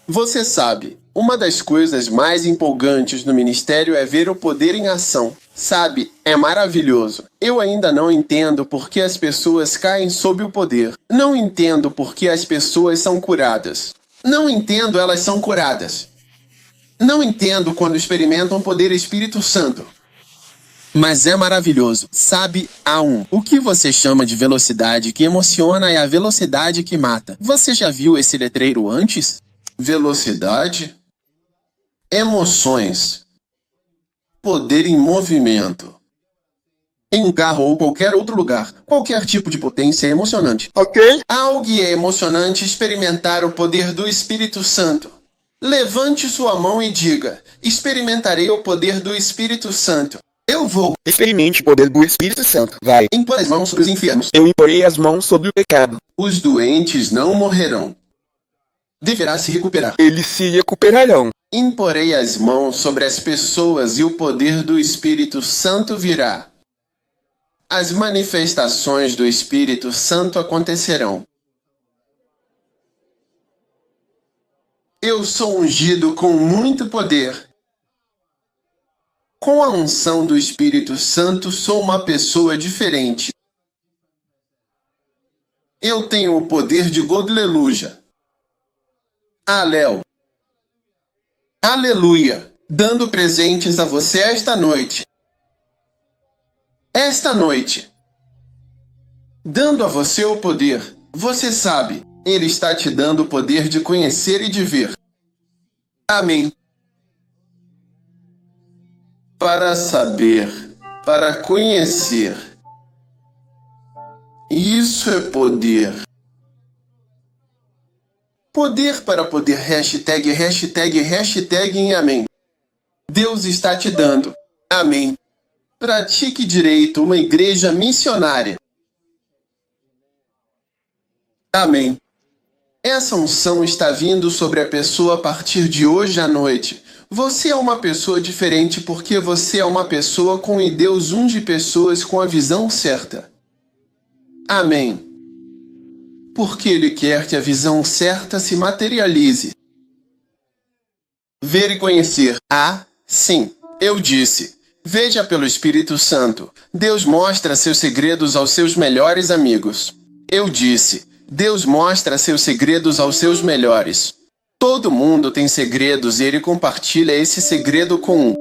Você sabe, uma das coisas mais empolgantes no ministério é ver o poder em ação. Sabe, é maravilhoso. Eu ainda não entendo por que as pessoas caem sob o poder. Não entendo por que as pessoas são curadas. Não entendo elas são curadas. Não entendo quando experimentam o poder Espírito Santo. Mas é maravilhoso. Sabe, o que você chama de velocidade que emociona é a velocidade que mata. Você já viu esse letreiro antes? Velocidade, emoções, poder em movimento. Em um carro ou qualquer outro lugar, qualquer tipo de potência é emocionante. Ok? Algo é emocionante experimentar o poder do Espírito Santo. Levante sua mão e diga: experimentarei o poder do Espírito Santo. Eu vou. Experimente o poder do Espírito Santo. Vai. Impor as mãos sobre os enfermos. Eu imporei as mãos sobre o pecado. Os doentes não morrerão. Deverá se recuperar. Eles se recuperarão. Imporei as mãos sobre as pessoas e o poder do Espírito Santo virá. As manifestações do Espírito Santo acontecerão. Eu sou ungido com muito poder. Com a unção do Espírito Santo, sou uma pessoa diferente. Eu tenho o poder de Godleluja. Aléu. Aleluia. Dando presentes a você esta noite. Esta noite. Dando a você o poder. Você sabe, Ele está te dando o poder de conhecer e de ver. Amém. Para saber, para conhecer. Isso é poder. Poder para poder. Hashtag em amém. Deus está te dando. Amém. Pratique direito uma igreja missionária. Amém. Essa unção está vindo sobre a pessoa a partir de hoje à noite. Você é uma pessoa diferente porque você é uma pessoa com e Deus unge pessoas com a visão certa. Amém. Porque Ele quer que a visão certa se materialize. Ver e conhecer. Ah, sim, eu disse. Veja pelo Espírito Santo. Deus mostra seus segredos aos seus melhores amigos. Eu disse. Deus mostra seus segredos aos seus melhores. Todo mundo tem segredos e Ele compartilha esse segredo com um.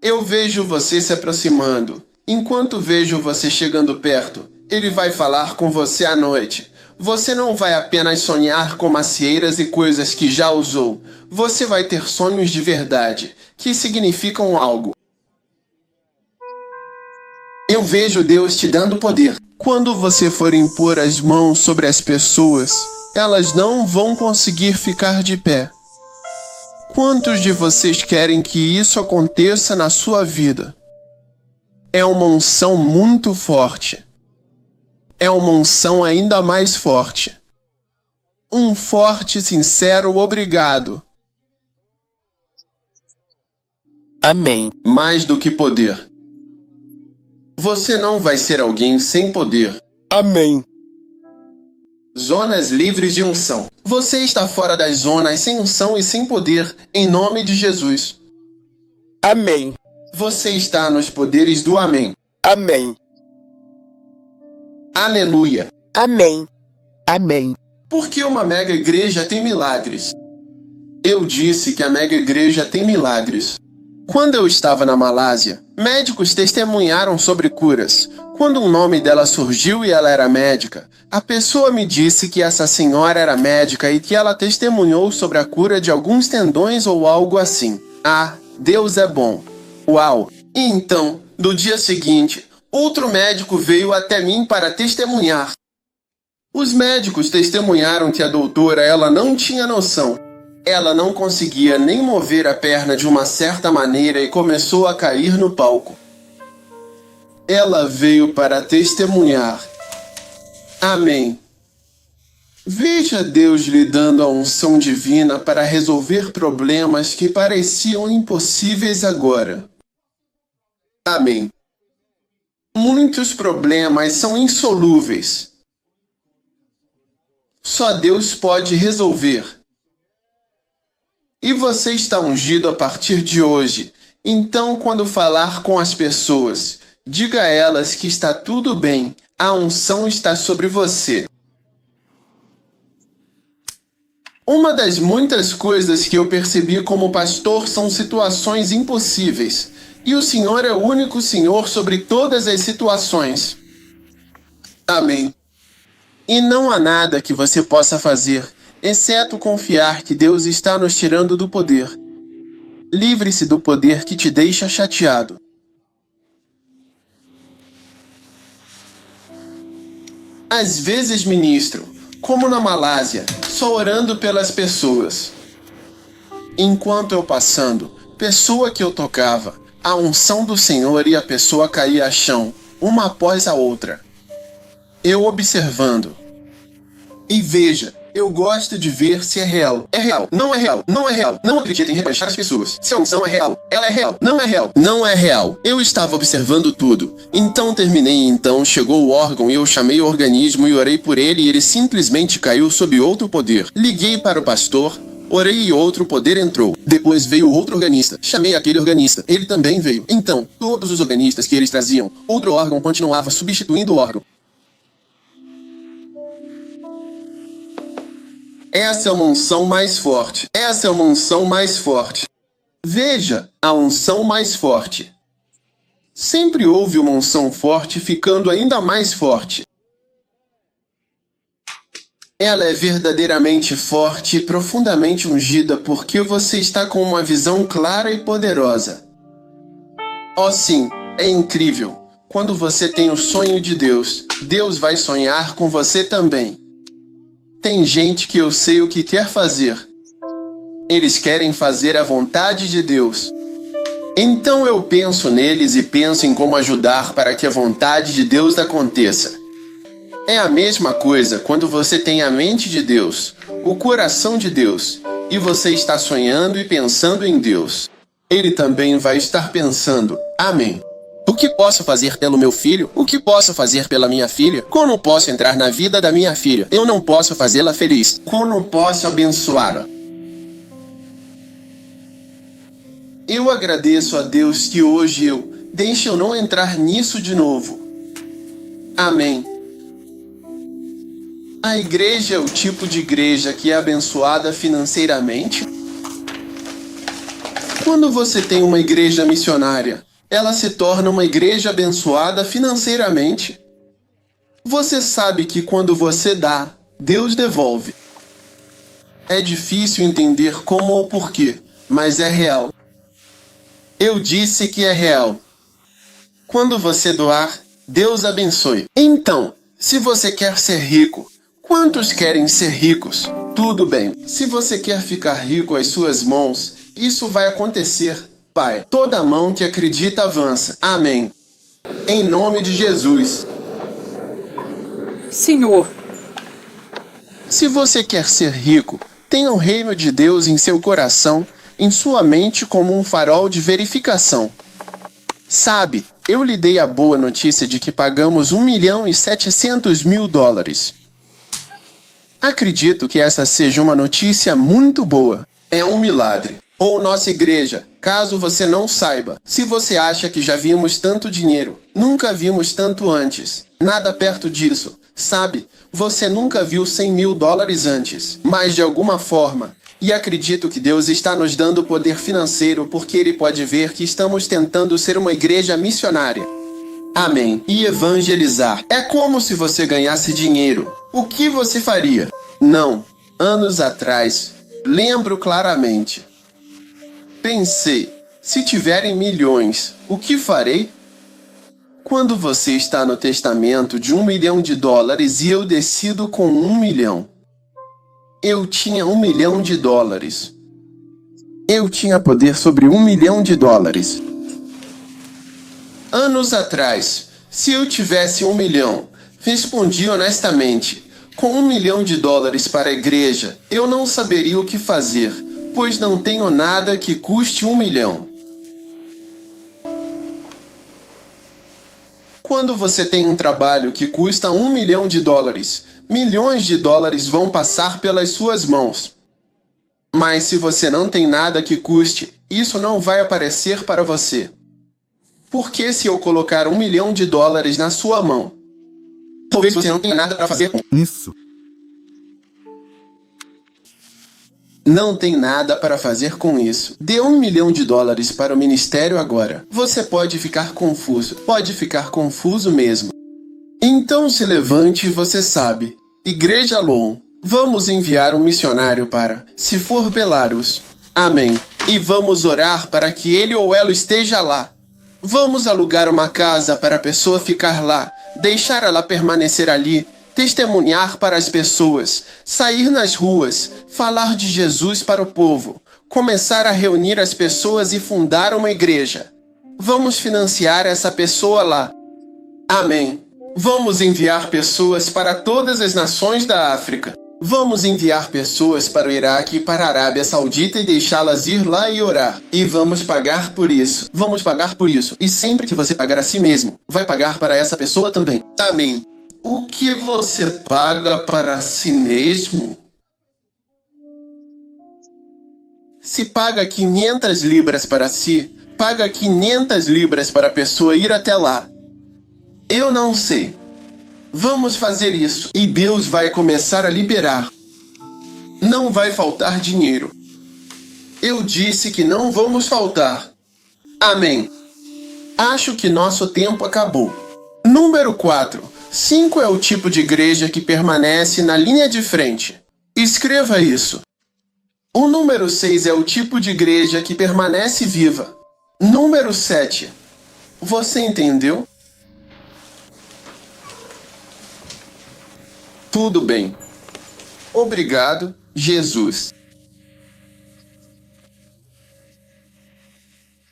Eu vejo você se aproximando. Enquanto vejo você chegando perto, Ele vai falar com você à noite. Você não vai apenas sonhar com macieiras e coisas que já usou. Você vai ter sonhos de verdade, que significam algo. Eu vejo Deus te dando poder. Quando você for impor as mãos sobre as pessoas, elas não vão conseguir ficar de pé. Quantos de vocês querem que isso aconteça na sua vida? É uma unção muito forte. É uma unção ainda mais forte. Um forte e sincero obrigado. Amém. Mais do que poder. Você não vai ser alguém sem poder. Amém. Zonas livres de unção. Você está fora das zonas sem unção e sem poder, em nome de Jesus. Amém. Você está nos poderes do Amém. Amém. Aleluia. Amém. Amém. Por que uma mega igreja tem milagres? Eu disse que a mega igreja tem milagres. Quando eu estava na Malásia, médicos testemunharam sobre curas. Quando o nome dela surgiu e ela era médica, a pessoa me disse que essa senhora era médica e que ela testemunhou sobre a cura de alguns tendões ou algo assim. Ah, Deus é bom. Uau! E então, no dia seguinte, outro médico veio até mim para testemunhar. Os médicos testemunharam que a doutora ela não tinha noção. Ela não conseguia nem mover a perna de uma certa maneira e começou a cair no palco. Ela veio para testemunhar. Amém. Veja Deus lhe dando a unção divina para resolver problemas que pareciam impossíveis agora. Amém. Muitos problemas são insolúveis. Só Deus pode resolver. E você está ungido a partir de hoje. Então, quando falar com as pessoas, diga a elas que está tudo bem. A unção está sobre você. Uma das muitas coisas que eu percebi como pastor são situações impossíveis. E o Senhor é o único Senhor sobre todas as situações. Amém. E não há nada que você possa fazer, exceto confiar que Deus está nos tirando do poder. Livre-se do poder que te deixa chateado. Às vezes ministro, como na Malásia, só orando pelas pessoas. Enquanto eu passando, pessoa que eu tocava, a unção do Senhor e a pessoa caía ao chão, uma após a outra. Eu observando. E veja, eu gosto de ver se é real. É real, não é real, não é real. Não acredito em rebaixar as pessoas. Se a unção é real, ela é real, não é real. Não é real. Eu estava observando tudo. Então terminei e então chegou o órgão e eu chamei o organismo e orei por ele e ele simplesmente caiu sob outro poder. Liguei para o pastor, orei e outro poder entrou. Depois veio outro organista. Chamei aquele organista. Ele também veio. Então, todos os organistas que eles traziam, outro órgão continuava substituindo o órgão. Essa é uma unção mais forte. Essa é uma unção mais forte. Veja, a unção mais forte. Sempre houve uma unção forte ficando ainda mais forte. Ela é verdadeiramente forte e profundamente ungida porque você está com uma visão clara e poderosa. Oh sim, é incrível. Quando você tem o sonho de Deus, Deus vai sonhar com você também. Tem gente que eu sei o que quer fazer. Eles querem fazer a vontade de Deus. Então eu penso neles e penso em como ajudar para que a vontade de Deus aconteça. É a mesma coisa quando você tem a mente de Deus, o coração de Deus, e você está sonhando e pensando em Deus. Ele também vai estar pensando, amém. O que posso fazer pelo meu filho? O que posso fazer pela minha filha? Como posso entrar na vida da minha filha? Eu não posso fazê-la feliz. Como posso abençoá-la? Eu agradeço a Deus que hoje deixe eu não entrar nisso de novo. Amém. A igreja é o tipo de igreja que é abençoada financeiramente? Quando você tem uma igreja missionária, ela se torna uma igreja abençoada financeiramente. Você sabe que quando você dá, Deus devolve. É difícil entender como ou porquê, mas é real. Eu disse que é real. Quando você doar, Deus abençoe. Então, se você quer ser rico, quantos querem ser ricos? Tudo bem. Se você quer ficar rico às suas mãos, isso vai acontecer. Pai, toda mão que acredita avança. Amém. Em nome de Jesus. Senhor, Se você quer ser rico, tenha o reino de Deus em seu coração, em sua mente como um farol de verificação. Sabe, eu lhe dei a boa notícia de que pagamos $1.700.000. Acredito que essa seja uma notícia muito boa. É um milagre. Ou nossa igreja, caso você não saiba. Se você acha que já vimos tanto dinheiro, nunca vimos tanto antes. Nada perto disso. Sabe, você nunca viu $100.000 antes. Mas de alguma forma, e acredito que Deus está nos dando poder financeiro porque Ele pode ver que estamos tentando ser uma igreja missionária. Amém. E evangelizar. É como se você ganhasse dinheiro. O que você faria? Não. Anos atrás, lembro claramente. Pensei, se tiverem milhões, o que farei? Quando você está no testamento de $1 milhão e eu decido com $1 milhão. Eu tinha $1 milhão. Eu tinha poder sobre $1 milhão. Anos atrás, se eu tivesse $1 milhão, respondi honestamente, com $1 milhão para a igreja, eu não saberia o que fazer, pois não tenho nada que custe $1 milhão. Quando você tem um trabalho que custa $1 milhão, milhões de dólares vão passar pelas suas mãos. Mas se você não tem nada que custe, isso não vai aparecer para você. Porque se eu colocar $1 milhão na sua mão, talvez você não tenha nada para fazer com Isso. Não tem nada para fazer com isso. Dê $1 milhão para o ministério agora. Você pode ficar confuso mesmo. Então se levante e você sabe. Igreja Long, vamos enviar um missionário para, se for Belarus. Amém. E vamos orar para que ele ou ela esteja lá. Vamos alugar uma casa para a pessoa ficar lá, deixar ela permanecer ali, testemunhar para as pessoas, sair nas ruas, falar de Jesus para o povo, começar a reunir as pessoas e fundar uma igreja. Vamos financiar essa pessoa lá. Amém. Vamos enviar pessoas para todas as nações da África. Vamos enviar pessoas para o Iraque e para a Arábia Saudita e deixá-las ir lá e orar. E vamos pagar por isso. Vamos pagar por isso. E sempre que você pagar a si mesmo, vai pagar para essa pessoa também. Amém. O que você paga para si mesmo? Se paga 500 libras para si, paga 500 libras para a pessoa ir até lá. Eu não sei. Vamos fazer isso e Deus vai começar a liberar. Não vai faltar dinheiro. Eu disse que não vamos faltar. Amém. Acho que nosso tempo acabou. Número 4. 5 é o tipo de igreja que permanece na linha de frente. Escreva isso. O número 6 é o tipo de igreja que permanece viva. Número 7. Você entendeu? Tudo bem. Obrigado, Jesus.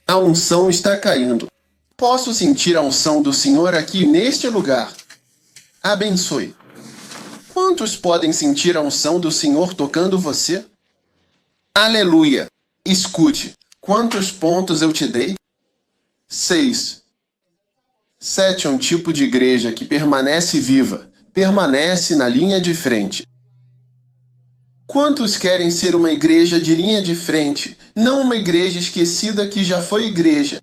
A unção está caindo. Posso sentir a unção do Senhor aqui neste lugar. Abençoe. Quantos podem sentir a unção do Senhor tocando você? Aleluia! Escute, quantos pontos eu te dei? 6. 7 é um tipo de igreja que permanece viva, permanece na linha de frente. Quantos querem ser uma igreja de linha de frente, não uma igreja esquecida que já foi igreja?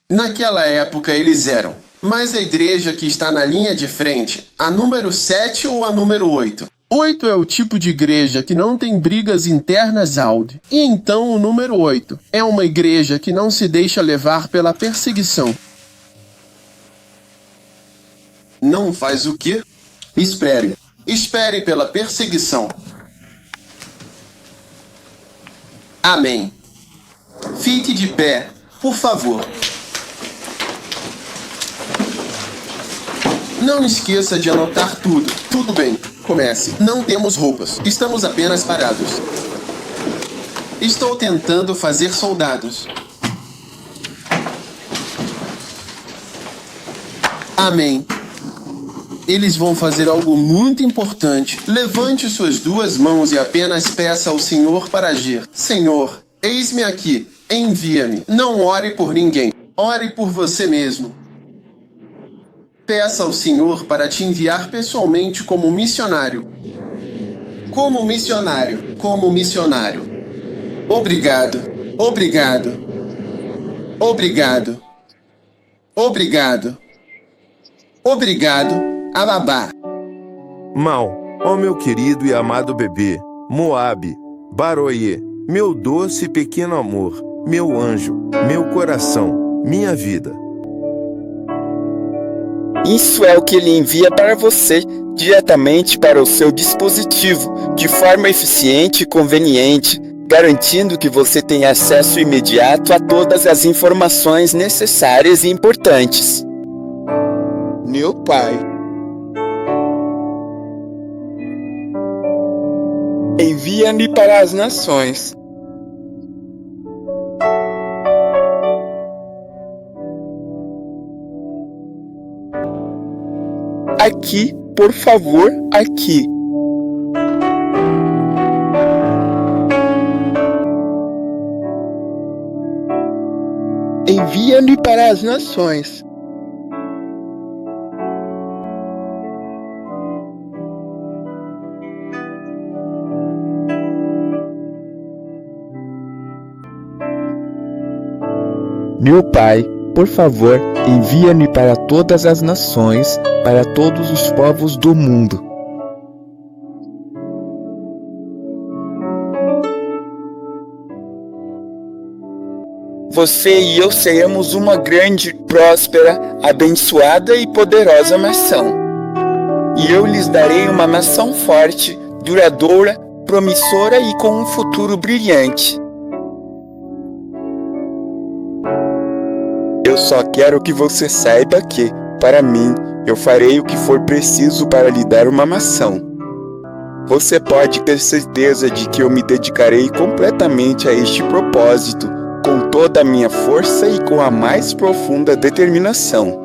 Naquela época eles eram, mas a igreja que está na linha de frente, a número 7 ou a número 8? 8 é o tipo de igreja que não tem brigas internas áudio. E então o número 8 é uma igreja que não se deixa levar pela perseguição. Não faz o quê? Espere. Espere pela perseguição. Amém. Fique de pé, por favor. Não esqueça de anotar tudo. Tudo bem. Comece. Não temos roupas. Estamos apenas parados. Estou tentando fazer soldados. Amém. Eles vão fazer algo muito importante. Levante suas 2 mãos e apenas peça ao Senhor para agir. Senhor, eis-me aqui. Envia-me. Não ore por ninguém. Ore por você mesmo. Peça ao Senhor para te enviar pessoalmente como missionário. Como missionário. Como missionário. Obrigado. Obrigado. Obrigado. Obrigado. Obrigado, Ababá. Mal, ó meu querido e amado bebê, Moabe, Baroie, meu doce e pequeno amor, meu anjo, meu coração, minha vida. Isso é o que ele envia para você, diretamente para o seu dispositivo, de forma eficiente e conveniente, garantindo que você tenha acesso imediato a todas as informações necessárias e importantes. Meu Pai, envia-me para as nações. Aqui, por favor, aqui. Envia-me para as nações. Meu Pai, por favor, envia-me para todas as nações, para todos os povos do mundo. Você e eu seremos uma grande, próspera, abençoada e poderosa nação. E eu lhes darei uma nação forte, duradoura, promissora e com um futuro brilhante. Eu só quero que você saiba que, para mim, eu farei o que for preciso para lhe dar uma nação. Você pode ter certeza de que eu me dedicarei completamente a este propósito, com toda a minha força e com a mais profunda determinação.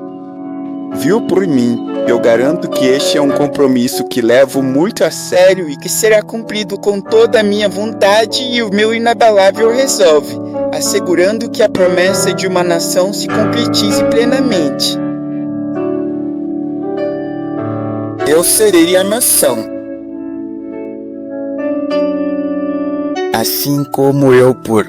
Viu por mim, eu garanto que este é um compromisso que levo muito a sério e que será cumprido com toda a minha vontade, e o meu inabalável resolve, assegurando que a promessa de uma nação se concretize plenamente. Eu serei a nação. Assim como eu por